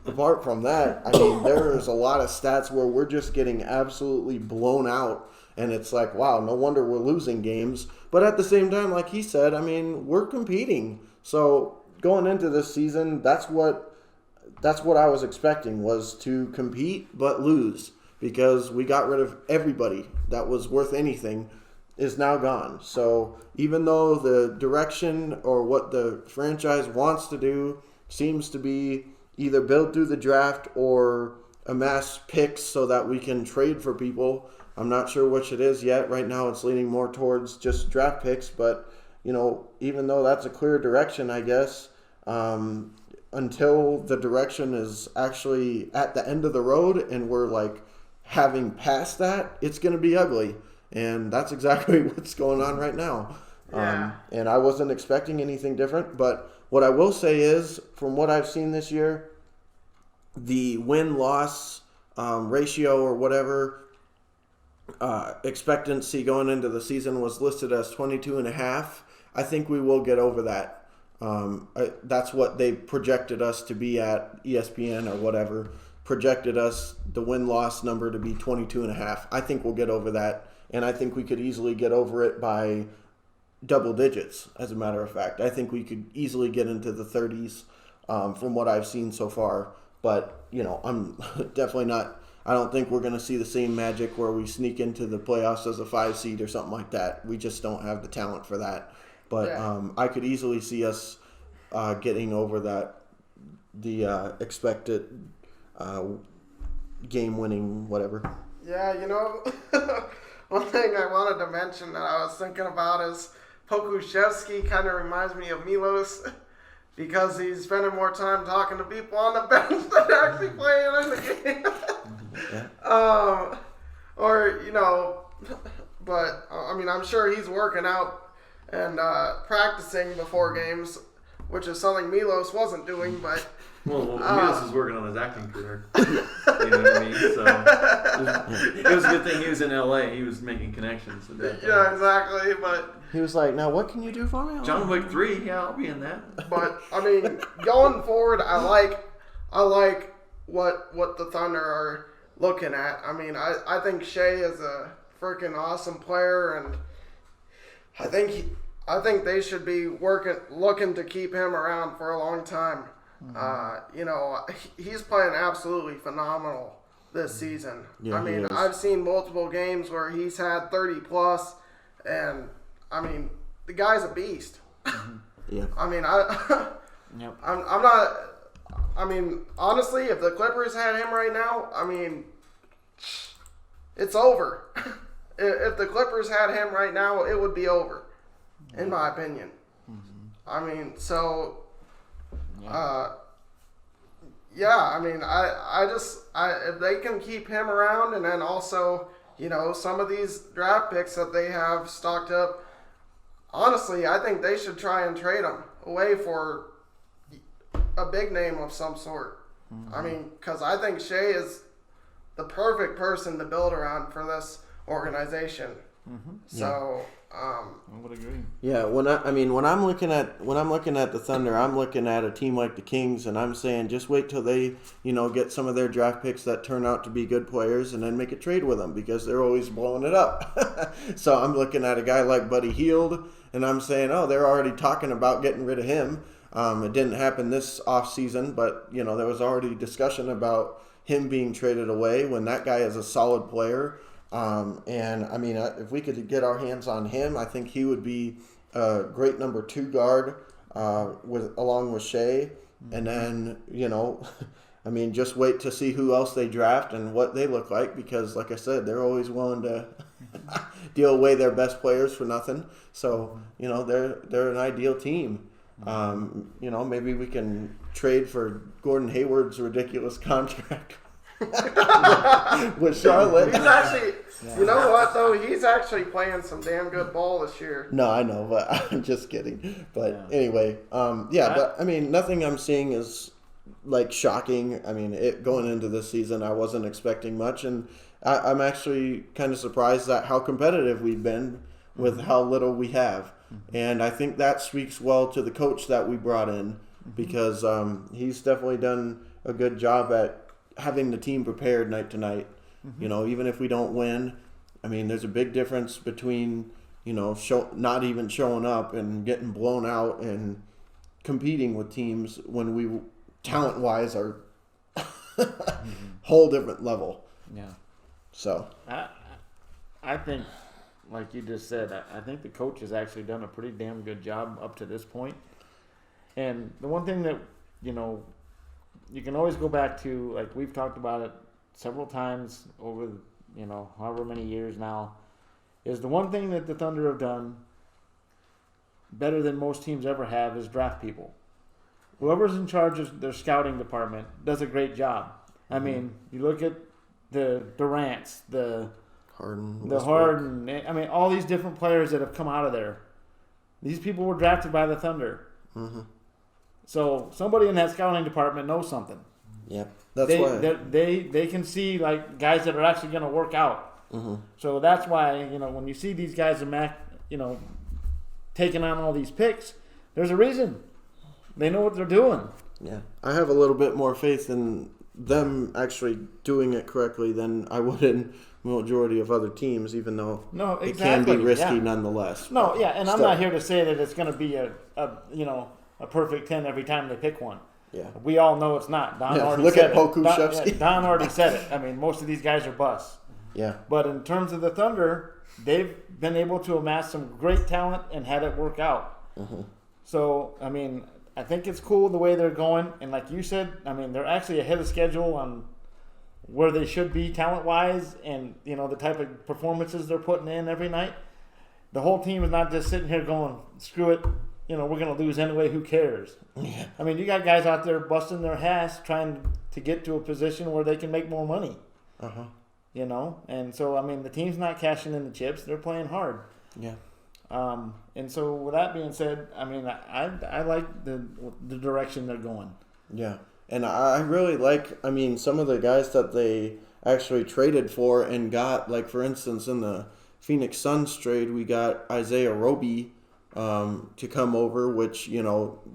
apart from that, I mean, there's a lot of stats where we're just getting absolutely blown out. And it's like, wow, no wonder we're losing games. But at the same time, like he said, I mean, we're competing. So going into this season, that's what I was expecting, was to compete but lose, because we got rid of everybody that was worth anything is now gone. So even though the direction or what the franchise wants to do seems to be either build through the draft or amass picks so that we can trade for people, I'm not sure which it is yet. Right now it's leaning more towards just draft picks, but even though that's a clear direction, I guess, until the direction is actually at the end of the road and we're like having passed that, it's going to be ugly. And that's exactly what's going on right now. Yeah. And I wasn't expecting anything different. But what I will say is, from what I've seen this year, the win-loss ratio or whatever expectancy going into the season was listed as 22.5. I think we will get over that. That's what they projected us to be at. ESPN or whatever projected us the win-loss number to be 22.5. I think we'll get over that, and I think we could easily get over it by double digits. As a matter of fact, I think we could easily get into the 30s from what I've seen so far. But I'm definitely not. I don't think we're going to see the same magic where we sneak into the playoffs as a 5 seed or something like that. We just don't have the talent for that. But I could easily see us getting over the expected game-winning whatever. Yeah, one thing I wanted to mention that I was thinking about is Pokuševski kind of reminds me of Milos because he's spending more time talking to people on the bench than actually playing in the game. Yeah. But I mean, I'm sure he's working out and practicing before games, which is something Milos wasn't doing, but well, Milos is working on his acting career. You know what I mean? So it was a good thing he was in LA. He was making connections. Yeah, exactly. But he was like, "Now, what can you do for me?" John Wick 3. Yeah, I'll be in that. But I mean, going forward, I like what the Thunder are looking at. I mean, I think Shea is a freaking awesome player, and I think they should be looking to keep him around for a long time. He's playing absolutely phenomenal this season. Yeah, I mean, I've seen multiple games where he's had 30 plus, and I mean, the guy's a beast. Yeah. I mean, I'm not. I mean, honestly, if the Clippers had him right now, I mean, it's over. If the Clippers had him right now, it would be over, in my opinion. I mean, so. I mean, if they can keep him around, and then also, some of these draft picks that they have stocked up, honestly, I think they should try and trade them away for a big name of some sort. I mean, because I think Shea is the perfect person to build around for this organization. So, I would agree. Yeah, when I'm looking at the Thunder, I'm looking at a team like the Kings, and I'm saying just wait till they, get some of their draft picks that turn out to be good players, and then make a trade with them because they're always blowing it up. So I'm looking at a guy like Buddy Hield, and I'm saying, oh, they're already talking about getting rid of him. It didn't happen this offseason, but there was already discussion about him being traded away when that guy is a solid player. If we could get our hands on him, I think he would be a great number 2 guard along with Shea. And then, just wait to see who else they draft and what they look like because, like I said, they're always willing to deal away their best players for nothing. So, they're an ideal team. Maybe we can trade for Gordon Hayward's ridiculous contract. With Charlotte. He's actually, you know what though? He's actually playing some damn good ball this year. No, I know, but I'm just kidding. But anyway, but nothing I'm seeing is like shocking. Going into this season, I wasn't expecting much, and I'm actually kind of surprised at how competitive we've been with how little we have. And I think that speaks well to the coach that we brought in because he's definitely done a good job at having the team prepared night to night. Even if we don't win, there's a big difference between, not even showing up and getting blown out and competing with teams when we talent-wise are whole different level. Yeah. So. I think, like you just said, I think the coach has actually done a pretty damn good job up to this point. And the one thing that, you can always go back to, like we've talked about it several times over, however many years now, is the one thing that the Thunder have done better than most teams ever have is draft people. Whoever's in charge of their scouting department does a great job. You look at the Durants, the Harden, all these different players that have come out of there. These people were drafted by the Thunder. Mm-hmm. So somebody in that scouting department knows something. Yeah, why they can see like guys that are actually going to work out. Mm-hmm. So that's why when you see these guys taking on all these picks, there's a reason. They know what they're doing. Yeah, I have a little bit more faith in them actually doing it correctly than I would in the majority of other teams, even though it can be risky nonetheless. No, yeah, and I'm not here to say that it's going to be a perfect 10 every time they pick one. Yeah. We all know it's not. Don already look said at Pokusevski. Don already said it. Most of these guys are busts. Yeah. But in terms of the Thunder, they've been able to amass some great talent and had it work out. Mm-hmm. So, I think it's cool the way they're going. And like you said, they're actually ahead of schedule on where they should be talent-wise and, the type of performances they're putting in every night. The whole team is not just sitting here going, screw it, we're going to lose anyway, who cares? Yeah. You got guys out there busting their ass trying to get to a position where they can make more money. Uh-huh. And so, the team's not cashing in the chips. They're playing hard. Yeah. And so with that being said, I like the direction they're going. Yeah. And I really like, some of the guys that they actually traded for and got, like, for instance, in the Phoenix Suns trade, we got Isaiah Roby to come over, which,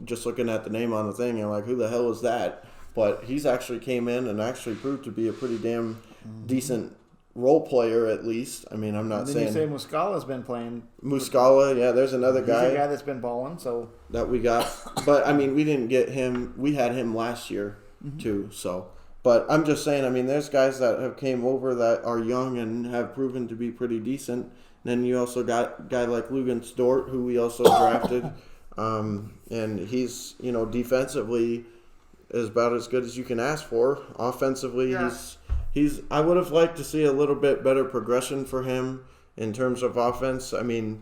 just looking at the name on the thing, you're like, who the hell is that? But he's actually came in and actually proved to be a pretty damn decent role player, at least. I'm not saying... you say Muscala's been playing. Muscala, yeah, there's another guy. He's a guy that's been balling, so... That we got. But, we didn't get him. We had him last year, too, so... But I'm just saying, there's guys that have came over that are young and have proven to be pretty decent. And then you also got a guy like Lugens Dort, who we also drafted. And he's, defensively is about as good as you can ask for. Offensively, he's I would have liked to see a little bit better progression for him in terms of offense. Again,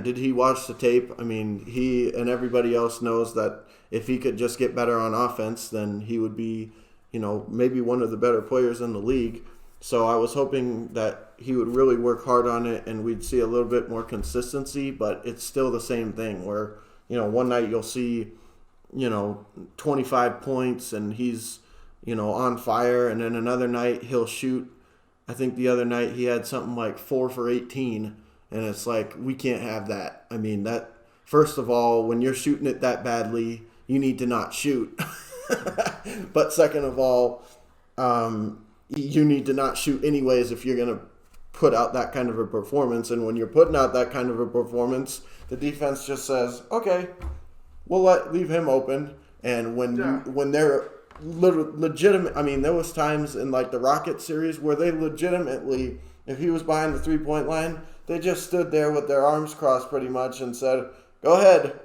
did he watch the tape? He and everybody else knows that if he could just get better on offense, then he would be, maybe one of the better players in the league. So I was hoping that he would really work hard on it and we'd see a little bit more consistency, but it's still the same thing where, one night you'll see, 25 points and he's, on fire, and then another night he'll shoot I think the other night he had something like 4 for 18, and it's like, we can't have that. I mean, that, first of all, when you're shooting it that badly, you need to not shoot. But second of all, you need to not shoot anyways if you're going to put out that kind of a performance. And when you're putting out that kind of a performance, the defense just says, okay, we'll leave him open. And when they're legitimate, I mean, there was times in like the Rocket series where they legitimately, if he was behind the 3-point line, they just stood there with their arms crossed pretty much and said, go ahead,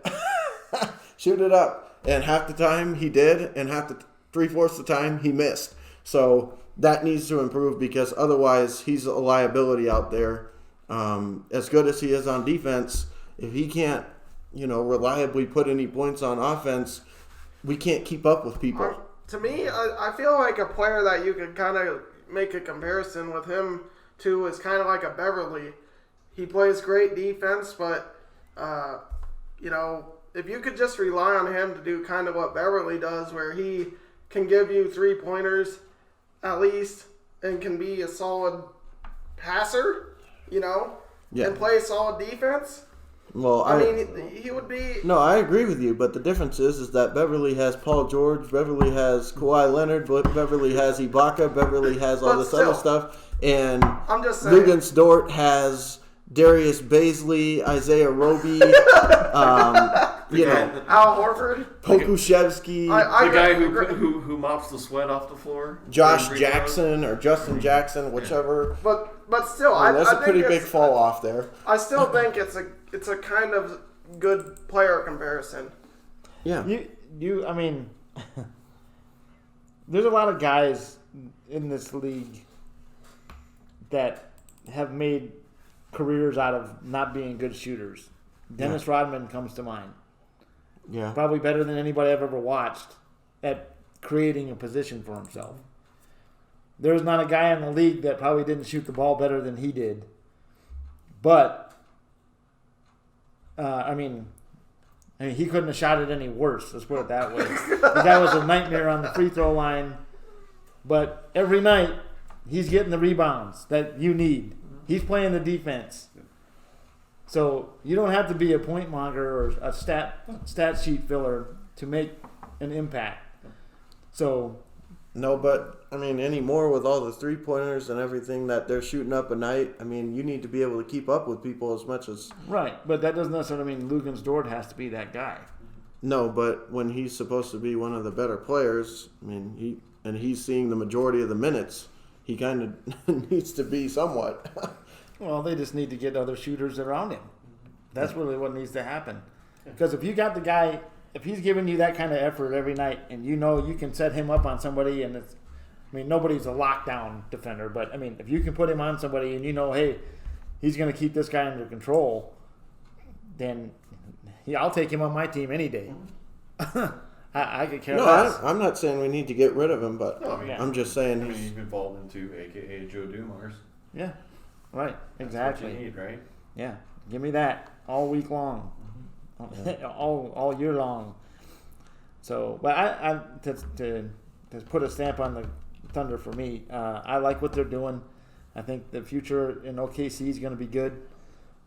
shoot it up. And half the time he did, and 3/4 the time he missed. So that needs to improve, because otherwise he's a liability out there. As good as he is on defense, if he can't, reliably put any points on offense, we can't keep up with people. To me, I feel like a player that you could kind of make a comparison with him to is kind of like a Beverly. He plays great defense, but, if you could just rely on him to do kind of what Beverly does, where he can give you 3-pointers at least and can be a solid passer, and play solid defense. Well, I mean, he would be... No, I agree with you, but the difference is that Beverly has Paul George, Beverly has Kawhi Leonard, Beverly has Ibaka, Beverly has all this other stuff, and I'm just saying, Lugens Dort has Darius Baisley, Isaiah Roby, Al Horford, Pokuševski, the guy who mops the sweat off the floor, Josh Jackson or Justin Jackson, whichever. But still, there's a pretty big fall off there. I still think it's a kind of good player comparison. Yeah. I mean, there's a lot of guys in this league that have made careers out of not being good shooters. Dennis Rodman comes to mind. Yeah. Probably better than anybody I've ever watched at creating a position for himself. There's not a guy in the league that probably didn't shoot the ball better than he did. But, he couldn't have shot it any worse, let's put it that way. The guy was a nightmare on the free throw line. But every night, he's getting the rebounds that you need. He's playing the defense. So you don't have to be a point monger or a stat sheet filler to make an impact. So no, but anymore with all the 3-pointers and everything that they're shooting up a night, you need to be able to keep up with people as much as... Right, but that doesn't necessarily mean Lugens Dort has to be that guy. No, but when he's supposed to be one of the better players, he's seeing the majority of the minutes, he kind of needs to be somewhat. Well, they just need to get other shooters around him. That's really what needs to happen. Because if you got the guy, if he's giving you that kind of effort every night, and you can set him up on somebody, and nobody's a lockdown defender, but if you can put him on somebody and hey, he's going to keep this guy under control, then I'll take him on my team any day. I could care less. I'm not saying we need to get rid of him, but I'm just saying he's evolved into AKA Joe Dumars. Yeah. Right, exactly. That's what you need, right? Yeah, give me that all week long, all year long. So, but I to put a stamp on the Thunder for me, I like what they're doing. I think the future in OKC is going to be good.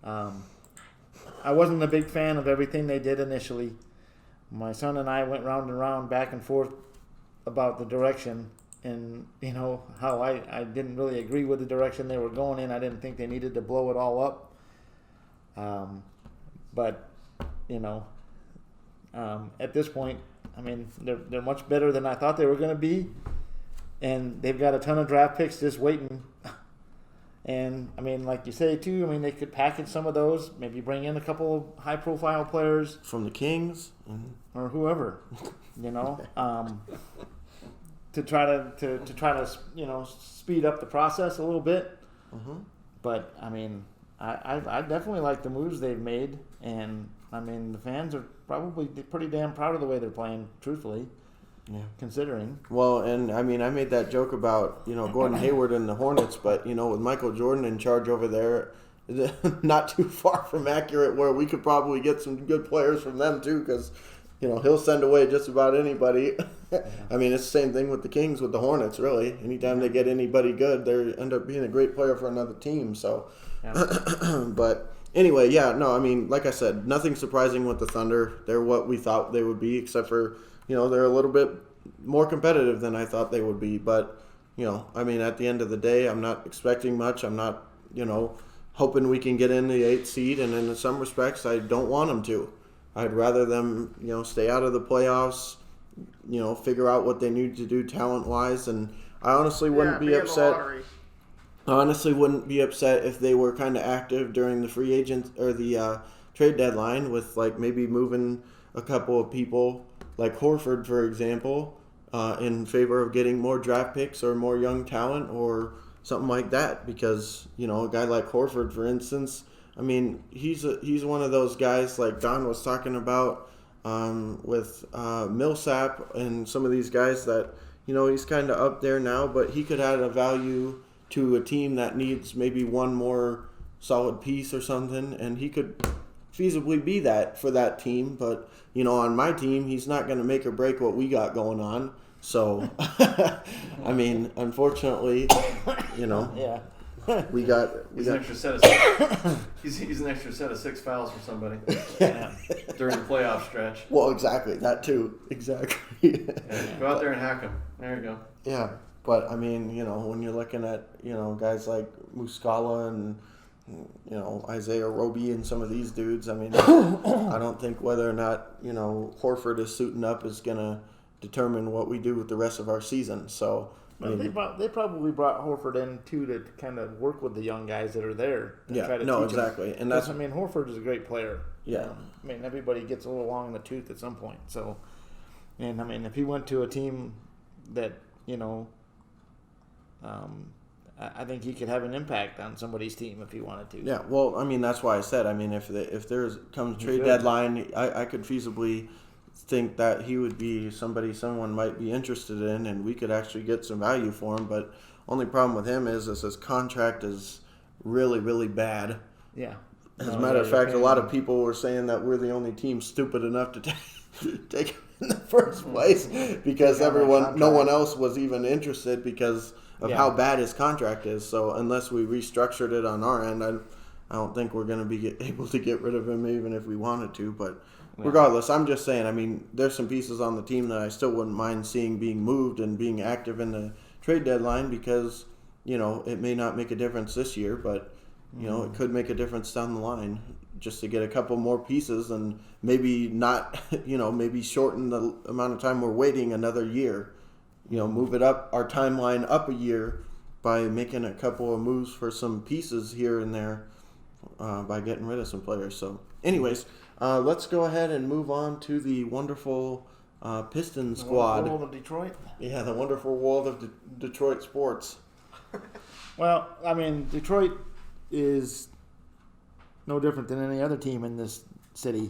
I wasn't a big fan of everything they did initially. My son and I went round and round, back and forth about the direction. And, how I didn't really agree with the direction they were going in. I didn't think they needed to blow it all up. But, at this point, they're much better than I thought they were going to be. And they've got a ton of draft picks just waiting. And, like you say, too, they could package some of those, maybe bring in a couple of high-profile players. From the Kings. Or whoever, to try to speed up the process a little bit. Mm-hmm. But I definitely like the moves they've made, and the fans are probably pretty damn proud of the way they're playing, truthfully. Yeah. Considering. Well, and I made that joke about Gordon Hayward and the Hornets, but with Michael Jordan in charge over there, not too far from accurate, where we could probably get some good players from them too, because he'll send away just about anybody. I mean, it's the same thing with the Kings, with the Hornets, really. Anytime they get anybody good, they end up being a great player for another team. So, but anyway, yeah, no, I mean, like I said, nothing surprising with the Thunder. They're what we thought they would be, except for, they're a little bit more competitive than I thought they would be. But, I mean, at the end of the day, I'm not expecting much. I'm not, hoping we can get in the 8th seed. And in some respects, I don't want them to. I'd rather them, stay out of the playoffs, figure out what they need to do talent-wise. And I honestly wouldn't be upset. I honestly wouldn't be upset if they were kind of active during the free agent or the trade deadline with, like, maybe moving a couple of people, like Horford, for example, in favor of getting more draft picks or more young talent or something like that. Because, a guy like Horford, for instance, I mean, he's one of those guys like Don was talking about with Millsap and some of these guys that, he's kind of up there now, but he could add a value to a team that needs maybe one more solid piece or something, and he could feasibly be that for that team. But, on my team, he's not going to make or break what we got going on. So, I mean, unfortunately, Yeah. He's an extra set of he's an extra set of 6 fouls for somebody during the playoff stretch. Well, exactly, that too, exactly. Go out there and hack him. There you go. Yeah, but I mean, when you're looking at guys like Muscala and Isaiah Roby and some of these dudes, I mean, I don't think whether or not Horford is suiting up is gonna determine what we do with the rest of our season. So. Well, they probably brought Horford in too to kind of work with the young guys that are there. And yeah, try to no, teach exactly, them. And that's. I mean, Horford is a great player. Yeah, I mean, everybody gets a little long in the tooth at some point. So, and I mean, if he went to a team that I think he could have an impact on somebody's team if he wanted to. Yeah, well, I mean, that's why I said. I mean, if there comes trade deadline, I could feasibly think that he would be someone might be interested in, and we could actually get some value for him. But only problem with him is his contract is really, really bad. Yeah. As a matter of fact, a lot of people were saying that we're the only team stupid enough to take him in the first place because no one else was even interested because of how bad his contract is. So unless we restructured it on our end, I don't think we're going to be able to get rid of him even if we wanted to. But regardless, I'm just saying, I mean, there's some pieces on the team that I still wouldn't mind seeing being moved and being active in the trade deadline because, it may not make a difference this year, but, it could make a difference down the line just to get a couple more pieces and maybe not, maybe shorten the amount of time we're waiting another year. Move it up, our timeline up a year by making a couple of moves for some pieces here and there by getting rid of some players. So anyways, let's go ahead and move on to the wonderful Pistons squad. The world of Detroit? Yeah, the wonderful world of Detroit sports. Well, I mean, Detroit is no different than any other team in this city.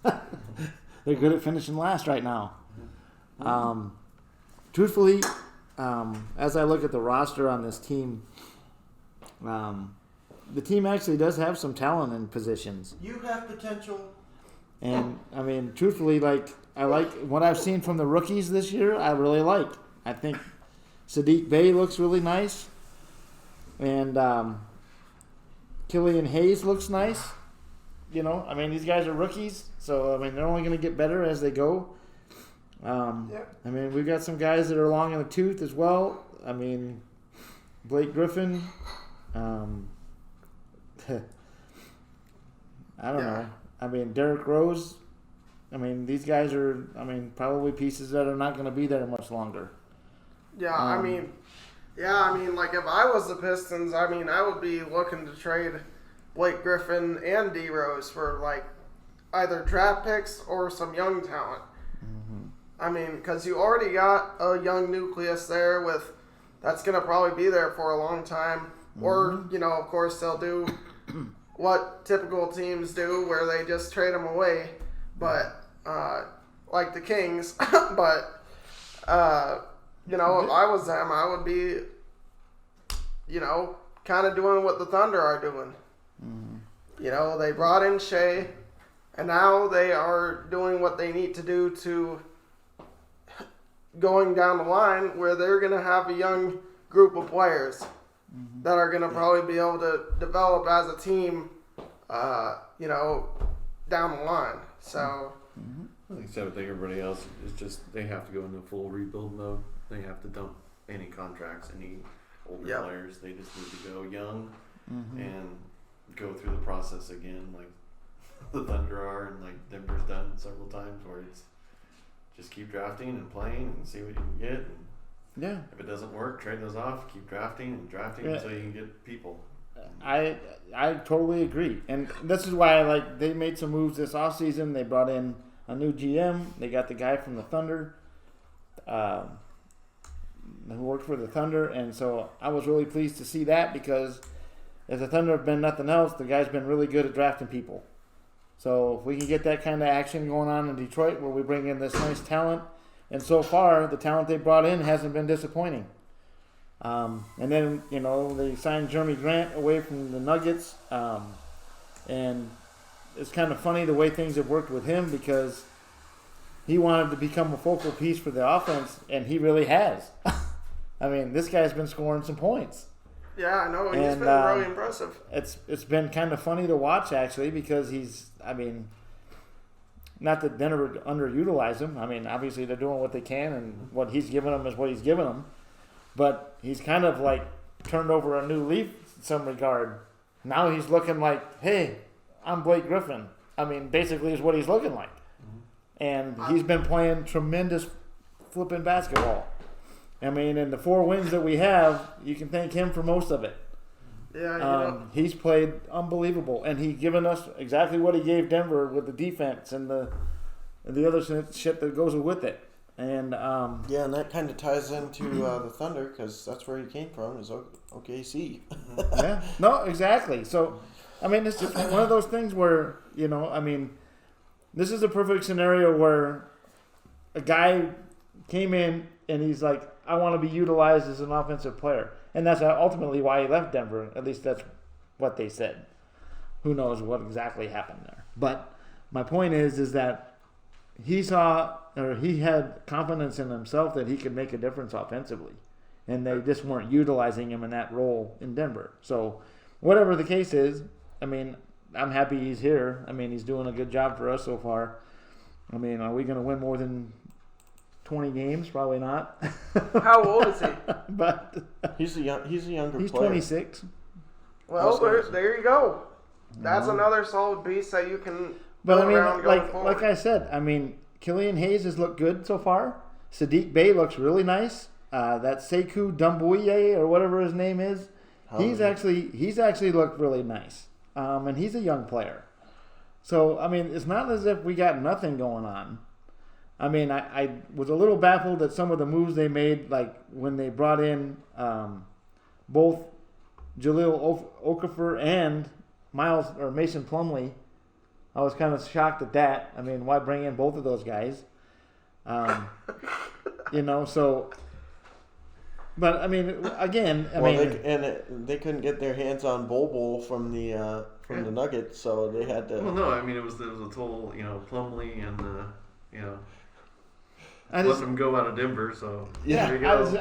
They're good at finishing last right now. Truthfully, as I look at the roster on this team, the team actually does have some talent in positions. You have potential. And, I mean, truthfully, I like what I've seen from the rookies this year. I really like. I think Sadiq Bey looks really nice. And Killian Hayes looks nice. I mean, these guys are rookies. So, I mean, they're only going to get better as they go. I mean, we've got some guys that are long in the tooth as well. I mean, Blake Griffin. I don't know. I mean, Derrick Rose. I mean, these guys are, probably pieces that are not going to be there much longer. Yeah, I mean, like if I was the Pistons, I would be looking to trade Blake Griffin and D Rose for like either draft picks or some young talent. Mm-hmm. I mean, because you already got a young nucleus there that's going to probably be there for a long time. Mm-hmm. Or, of course, they'll do what typical teams do where they just trade them away. But, like the Kings. But, if I was them, I would be, kind of doing what the Thunder are doing. Mm-hmm. They brought in Shea. And now they are doing what they need to do to going down the line where they're going to have a young group of players that are going to probably be able to develop as a team, down the line. So, like I said, with everybody else, it's just they have to go into full rebuild mode. They have to dump any contracts, any older players. They just need to go young and go through the process again, like the Thunder are and like Denver's done several times, where it's just keep drafting and playing and see what you can get. And if it doesn't work, trade those off. Keep drafting until you can get people. I totally agree, and this is why they made some moves this offseason. They brought in a new GM. They got the guy from the Thunder, who worked for the Thunder, and so I was really pleased to see that, because if the Thunder have been nothing else, the guy's been really good at drafting people. So if we can get that kind of action going on in Detroit, where we bring in this nice talent, and so far the talent they brought in hasn't been disappointing. And then, they signed Jeremy Grant away from the Nuggets. And it's kind of funny the way things have worked with him, because he wanted to become a focal piece for the offense, and he really has. I mean, this guy's been scoring some points. Yeah, I know. He's been really impressive. It's been kind of funny to watch, actually, because not that Denver underutilized him. I mean, obviously they're doing what they can, and what he's giving them is what he's giving them. But he's kind of turned over a new leaf in some regard. Now he's looking like, hey, I'm Blake Griffin. I mean, basically is what he's looking like. And he's been playing tremendous flipping basketball. I mean, and the 4 wins that we have, you can thank him for most of it. Yeah, he's played unbelievable, and he's given us exactly what he gave Denver with the defense and the other shit that goes with it. And and that kind of ties into the Thunder, because that's where he came from, is OKC. Yeah, no, exactly. So, I mean, it's just one of those things where, this is a perfect scenario where a guy came in and he's like, I want to be utilized as an offensive player. And that's ultimately why he left Denver. At least that's what they said. Who knows what exactly happened there. But my point is that he had confidence in himself that he could make a difference offensively. And they just weren't utilizing him in that role in Denver. So whatever the case is, I mean, I'm happy he's here. I mean, he's doing a good job for us so far. I mean, are we going to win more than 20 games? Probably not. How old is he? But he's a younger player. He's 26. Well, there you go. That's another solid piece that you can build around going forward. Like I said, I mean, Killian Hayes has looked good so far. Sadiq Bey looks really nice. That Sekou Doumbouya, or whatever his name is, he's actually looked really nice. And he's a young player. So, I mean, it's not as if we got nothing going on. I mean, I was a little baffled at some of the moves they made, like when they brought in both Jahlil Okafor and Mason Plumlee. I was kind of shocked at that. I mean, why bring in both of those guys? So... But I mean, again, they couldn't get their hands on Bol from the Nuggets, so they had to. Well, no, I mean it was a total, Plumlee and let them go out of Denver. So yeah,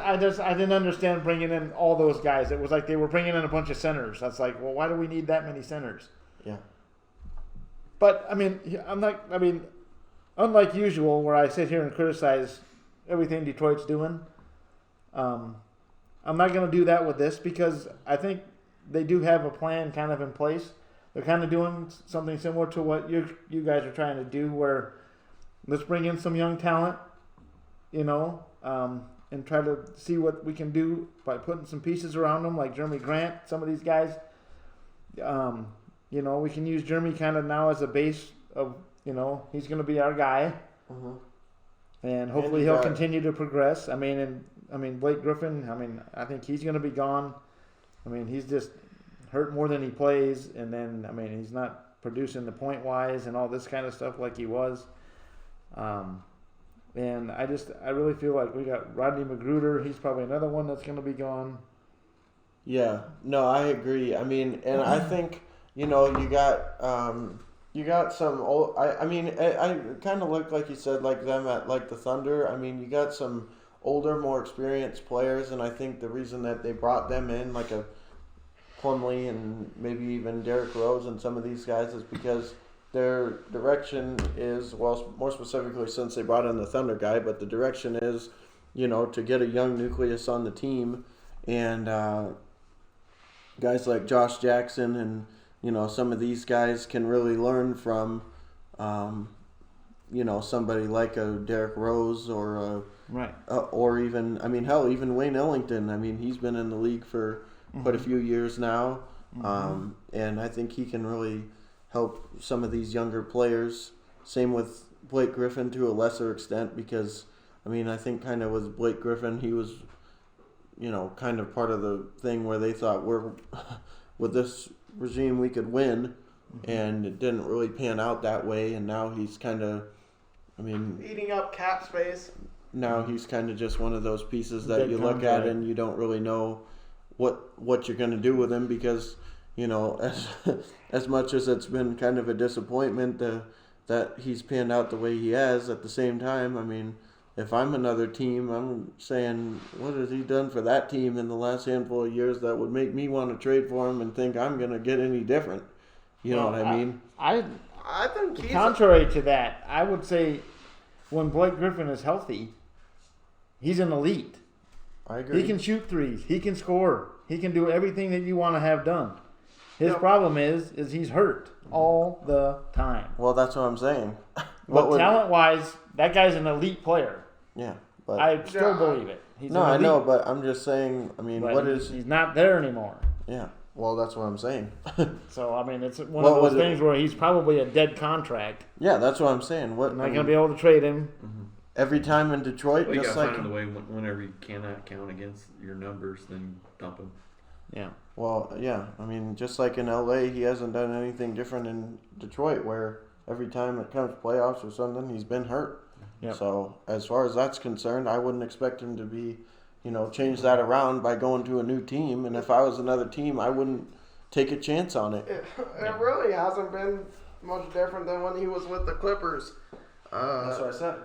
I didn't understand bringing in all those guys. It was like they were bringing in a bunch of centers. That's like, well, why do we need that many centers? Yeah. But I mean, unlike usual, where I sit here and criticize everything Detroit's doing. I'm not going to do that with this, because I think they do have a plan kind of in place. They're kind of doing something similar to what you guys are trying to do, where let's bring in some young talent, and try to see what we can do by putting some pieces around them, like Jeremy Grant, some of these guys. We can use Jeremy kind of now as a base of, he's going to be our guy. Mm-hmm. And hopefully he'll continue to progress. I mean, Blake Griffin, I think he's going to be gone. I mean, he's just hurt more than he plays. And then, he's not producing the point-wise and all this kind of stuff like he was. And I really feel like we got Rodney Magruder. He's probably another one that's going to be gone. Yeah. No, I agree. I mean, and I think, you got You got some old. I mean, I kind of look like you said, like them at like the Thunder. I mean, you got some older, more experienced players, and I think the reason that they brought them in, like a Plumlee and maybe even Derrick Rose and some of these guys, is because their direction is, well, more specifically since they brought in the Thunder guy, but the direction is, to get a young nucleus on the team, and guys like Josh Jackson and some of these guys can really learn from somebody like a Derrick Rose or or even, I mean, hell, even Wayne Ellington. I mean, he's been in the league for quite a few years now, and I think he can really help some of these younger players. Same with Blake Griffin to a lesser extent, because I mean, I think kind of with Blake Griffin, he was kind of part of the thing where they thought with this regime we could win, and it didn't really pan out that way, and now he's kind of, I mean, eating up cap space. Now he's kind of just one of those pieces that you look at and you don't really know what you're going to do with him, because as much as it's been kind of a disappointment that he's panned out the way he has, at the same time, I mean, if I'm another team, I'm saying, what has he done for that team in the last handful of years that would make me want to trade for him and think I'm going to get any different? You know what I mean? I think he's contrary to that, I would say when Blake Griffin is healthy, he's an elite. I agree. He can shoot threes. He can score. He can do everything that you want to have done. His problem is he's hurt all the time. Well, that's what I'm saying. But talent-wise, that guy's an elite player. Yeah, but I still believe it. He's I know, but I'm just saying. I mean, he's not there anymore. Yeah, well, that's what I'm saying. So I mean, it's one of those things where he's probably a dead contract. Yeah, that's what I'm saying. Not going to be able to trade him. Every time in Detroit, well, you just gotta like find a way. Whenever you cannot count against your numbers, then dump him. Yeah. Well, yeah. I mean, just like in LA, he hasn't done anything different in Detroit, where every time it comes to playoffs or something, he's been hurt. Yep. So as far as that's concerned, I wouldn't expect him to be, change that around by going to a new team. And if I was another team, I wouldn't take a chance on it. It really hasn't been much different than when he was with the Clippers. That's what I said.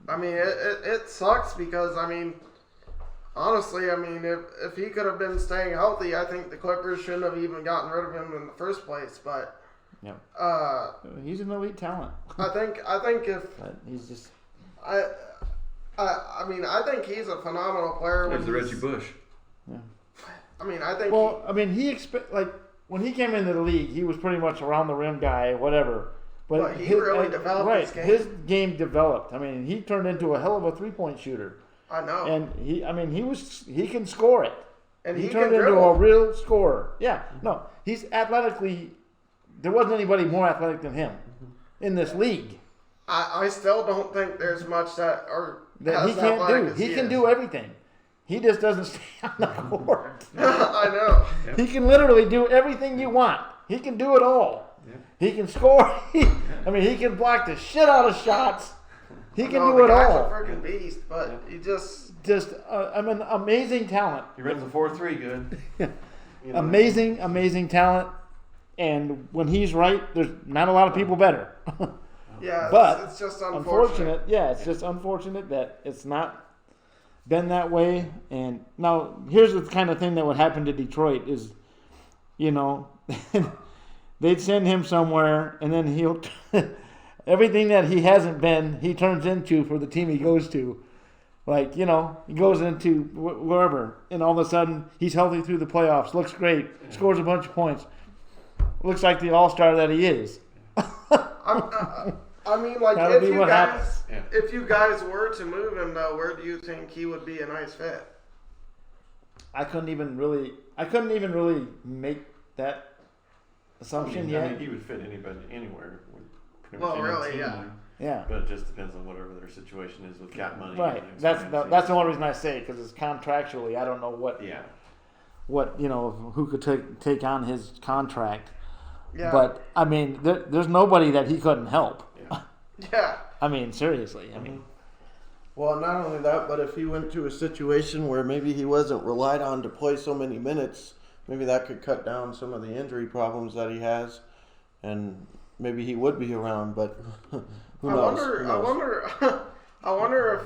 I mean, it sucks because, I mean, honestly, I mean, if he could have been staying healthy, I think the Clippers shouldn't have even gotten rid of him in the first place. But he's an elite talent. I think if but he's just I mean, I think he's a phenomenal player. There's the Reggie Bush. Yeah. I mean, I think. Well, I mean, when he came into the league, he was pretty much around the rim guy, whatever. But he really developed his game. His game developed. I mean, he turned into a hell of a 3-point shooter. I know. And he can score it. And he turned into a real scorer. Yeah. No, he's athletically. There wasn't anybody more athletic than him in this league. I still don't think there's much that he can't do. He can do everything. He just doesn't stay on the court. I know. Yep. He can literally do everything you want. He can do it all. Yep. He can score. He can block the shit out of shots. He can do it all. He's a freaking beast, but he just amazing talent. He runs a 4-3 good. Amazing talent. And when he's right, there's not a lot of people better. Yeah, but it's just unfortunate. It's just unfortunate that it's not been that way. And now here's the kind of thing that would happen to Detroit is, they'd send him somewhere, and then he'll everything that he hasn't been, he turns into for the team he goes to. Like, he goes into wherever, and all of a sudden he's healthy through the playoffs, looks great, scores a bunch of points, looks like the all-star that he is. I mean, like, if you guys were to move him, though, where do you think he would be a nice fit? I couldn't even really make that assumption yet. I mean, he would fit anybody anywhere. Yeah. But it just depends on whatever their situation is with cap money. Right. That's the only reason I say it, because it's contractually. I don't know what. Yeah. What who could take on his contract. Yeah. But I mean, there's nobody that he couldn't help. Yeah. I mean, seriously. I mean. Well, not only that, but if he went to a situation where maybe he wasn't relied on to play so many minutes, maybe that could cut down some of the injury problems that he has, and maybe he would be around, but who knows? I wonder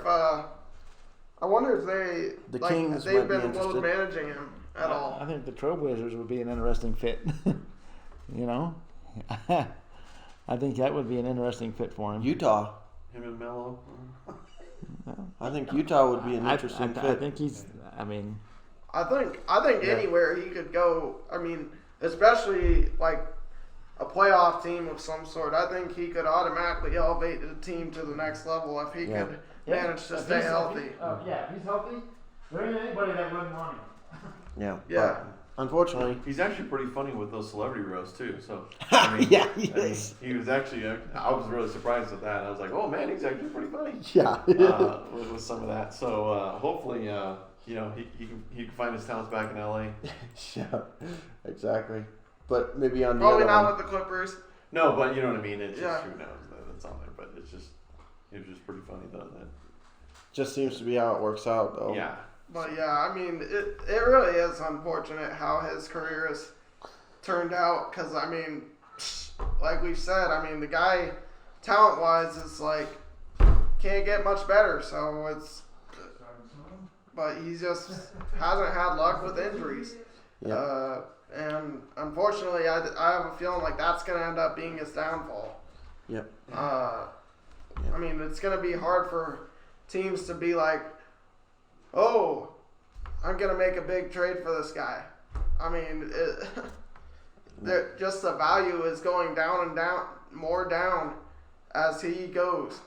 if the Kings they've might been be load managing him at all. I think the Trailblazers would be an interesting fit. You know, I think that would be an interesting fit for him. Utah. Him and Melo. I think Utah would be an interesting fit. I think he's. I mean, I think anywhere he could go. I mean, especially like a playoff team of some sort. I think he could automatically elevate the team to the next level if he could manage to stay healthy. If he's healthy, there ain't anybody that wouldn't want him. Yeah. Yeah. Unfortunately, he's actually pretty funny with those celebrity roasts too. So I mean, he is. He was actually. I was really surprised at that. I was like, oh man, he's actually pretty funny. Yeah. With some of that. So hopefully, he can find his talents back in LA. Yeah. Exactly. But maybe on the probably other not one. with the Clippers. No, but you know what I mean. It's just Yeah. who knows that it's on there. But it was just pretty funny though. That Just seems to be how it works out, though. yeah. But yeah, I mean, it really is unfortunate how his career has turned out. Because I mean, like we've said, I mean the guy, talent-wise, is like can't get much better. So it's, but he just hasn't had luck with injuries. Yeah. And unfortunately, I have a feeling like that's going to end up being his downfall. Yep. I mean, it's going to be hard for teams to be like, oh, I'm going to make a big trade for this guy. I mean, just the value is going down and down, more down as he goes.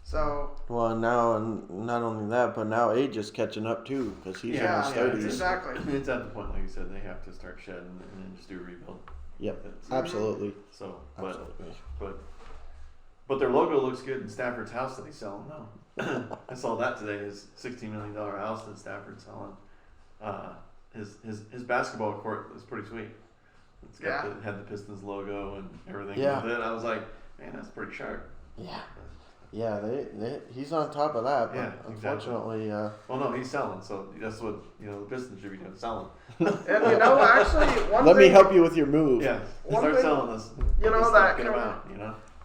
So. Well, now, and not only that, but now age is catching up too, because he's in his 30s. Exactly. It's at the point, like you said, they have to start shedding and then just do a rebuild. Yep, absolutely. So, Absolutely. but their logo looks good in Stafford's house that he's selling now. I saw that today. His $16 million house that Stafford's selling. His basketball court is pretty sweet. It's got had the Pistons logo and everything with it. I was like, man, that's pretty sharp. Yeah. Yeah, he's on top of that, but unfortunately, well, no, he's selling, so that's what the Pistons should be doing, selling. And actually, let me help you with your move. Yeah, start selling this.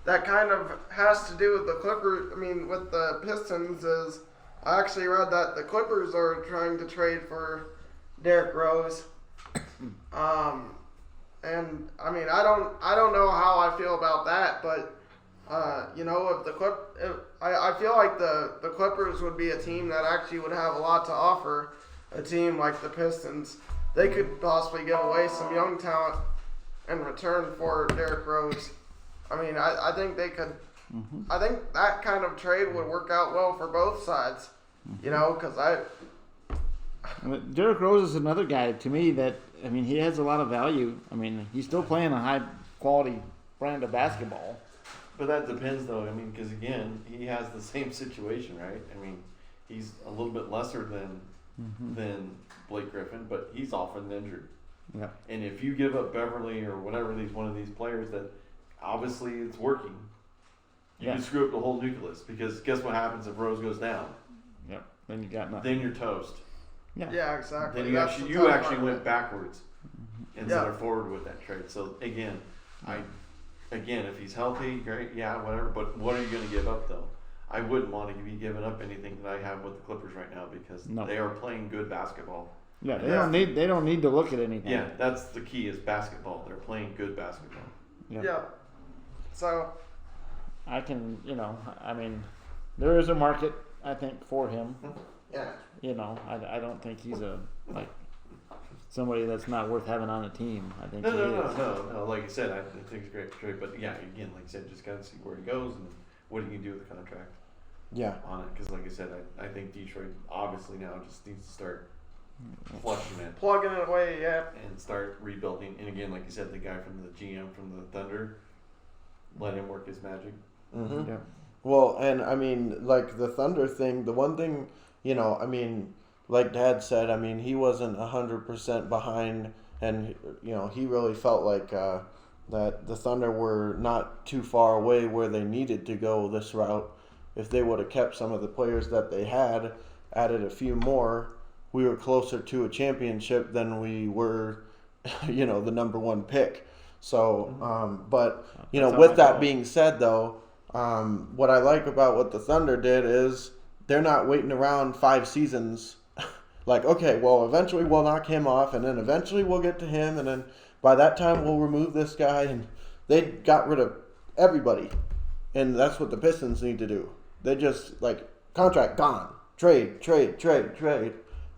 That kind of has to do with the Clippers. I mean, with the Pistons, is I actually read that the Clippers are trying to trade for Derrick Rose. And I mean, I don't know how I feel about that, but. I feel like the Clippers would be a team that actually would have a lot to offer a team like the Pistons. They could possibly give away some young talent in return for Derrick Rose. I mean, I think they could. Mm-hmm. I think that kind of trade would work out well for both sides. Because Derrick Rose is another guy to me that he has a lot of value. I mean, he's still playing a high quality brand of basketball. But that depends, though. I mean, because again, he has the same situation, right? I mean, he's a little bit lesser than Blake Griffin, but he's often injured. Yeah. And if you give up Beverly or whatever one of these players that obviously it's working, you can screw up the whole nucleus. Because guess what happens if Rose goes down? Yep. Then you got nothing. Then you're toast. Yeah. Yeah, exactly. Then you actually went backwards instead of forward with that trade. So Again, if he's healthy, great, whatever. But what are you going to give up, though? I wouldn't want to be giving up anything that I have with the Clippers right now because they are playing good basketball. Yeah, they don't need to look at anything. Yeah, that's the key is basketball. They're playing good basketball. Yeah. So I can, there is a market I think for him. Yeah. I don't think he's somebody that's not worth having on a team. I think No. Like you said, I think it's a great trade. But yeah, again, like you said, just got to see where he goes and what he can do with the contract. Yeah. On it, because like I said, I think Detroit obviously now just needs to start flushing it, plugging it away, and start rebuilding. And again, like you said, the guy from the GM from the Thunder, let him work his magic. Mm-hmm. Yeah. Well, and like the Thunder thing, the one thing, like Dad said, he wasn't 100% behind, and he really felt like that the Thunder were not too far away where they needed to go this route. If they would have kept some of the players that they had, added a few more, we were closer to a championship than we were, the number one pick. So, but with that being said, though, what I like about what the Thunder did is they're not waiting around 5 seasons. Like, okay, well, eventually we'll knock him off, and then eventually we'll get to him, and then by that time we'll remove this guy. And they got rid of everybody, and that's what the Pistons need to do. They just, contract gone. Trade.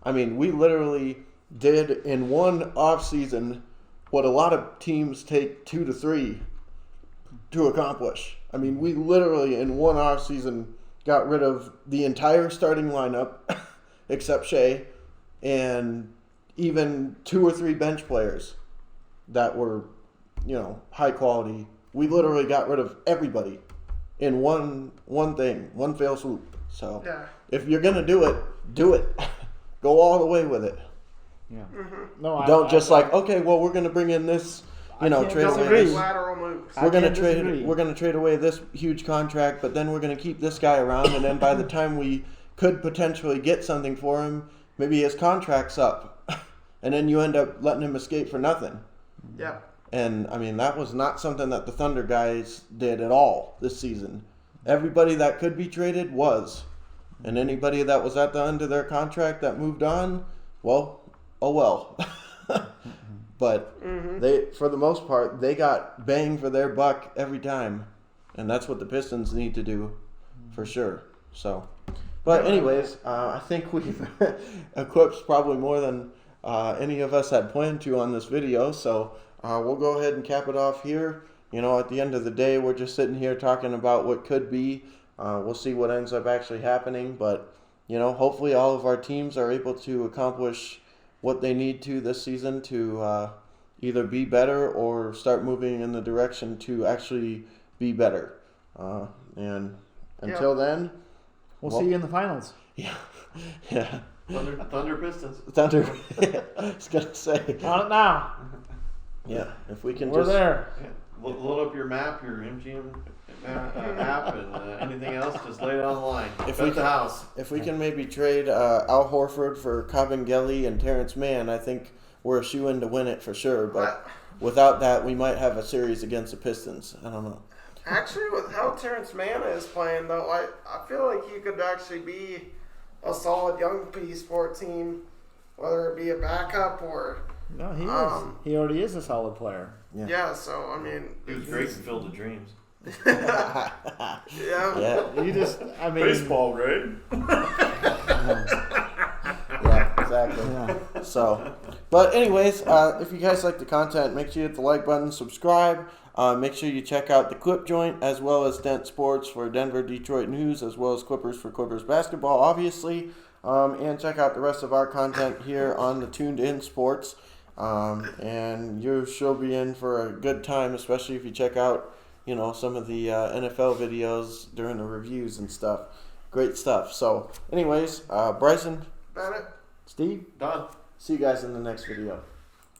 I mean, we literally did in one offseason what a lot of teams take 2 to 3 to accomplish. I mean, we literally in one offseason got rid of the entire starting lineup except Shea, and even 2 or 3 bench players that were, high quality. We literally got rid of everybody in one fell swoop. So if you're gonna do it, go all the way with it. Yeah. No, okay, well, we're gonna bring in this. Trade away this lateral moves. We're gonna trade away this huge contract, but then we're gonna keep this guy around, and then by the time we could potentially get something for him, maybe his contract's up, and then you end up letting him escape for nothing. Yeah. And I mean, that was not something that the Thunder guys did at all this season. Everybody that could be traded was, and anybody that was at the end of their contract that moved on, well, oh well. But they, for the most part, they got bang for their buck every time, and that's what the Pistons need to do, for sure. So, but anyways, I think we've equipped probably more than any of us had planned to on this video. So we'll go ahead and cap it off here. At the end of the day, we're just sitting here talking about what could be. We'll see what ends up actually happening, but hopefully all of our teams are able to accomplish what they need to this season to either be better or start moving in the direction to actually be better. And until then, we'll see you in the finals. Yeah. Thunder Pistons. Thunder. I was gonna say. On it now. Yeah, if we can. We're there. Yeah. Load up your map, your MGM app, and anything else, just lay it on the line. If we can maybe trade Al Horford for Kabengele and Terrence Mann, I think we're a shoo-in to win it for sure. But without that, we might have a series against the Pistons. I don't know. Actually, with how Terrence Mann is playing, though, I feel like he could actually be a solid young piece for a team, whether it be a backup or... No, he is. He already is a solid player. Yeah, so, I mean... He was great in Field of Dreams. Yeah. You just, Baseball, right? Yeah, exactly. Yeah. So, but anyways, if you guys like the content, make sure you hit the like button, subscribe. Make sure you check out the Clip Joint as well as DENT Sports for Denver, Detroit news, as well as Clippers for Clippers basketball, obviously. And check out the rest of our content here on the Tuned In Sports. And you should be in for a good time, especially if you check out, some of the NFL videos during the reviews and stuff. Great stuff. So, anyways, Bryson, Bennett, Steve, Done. see you guys in the next video.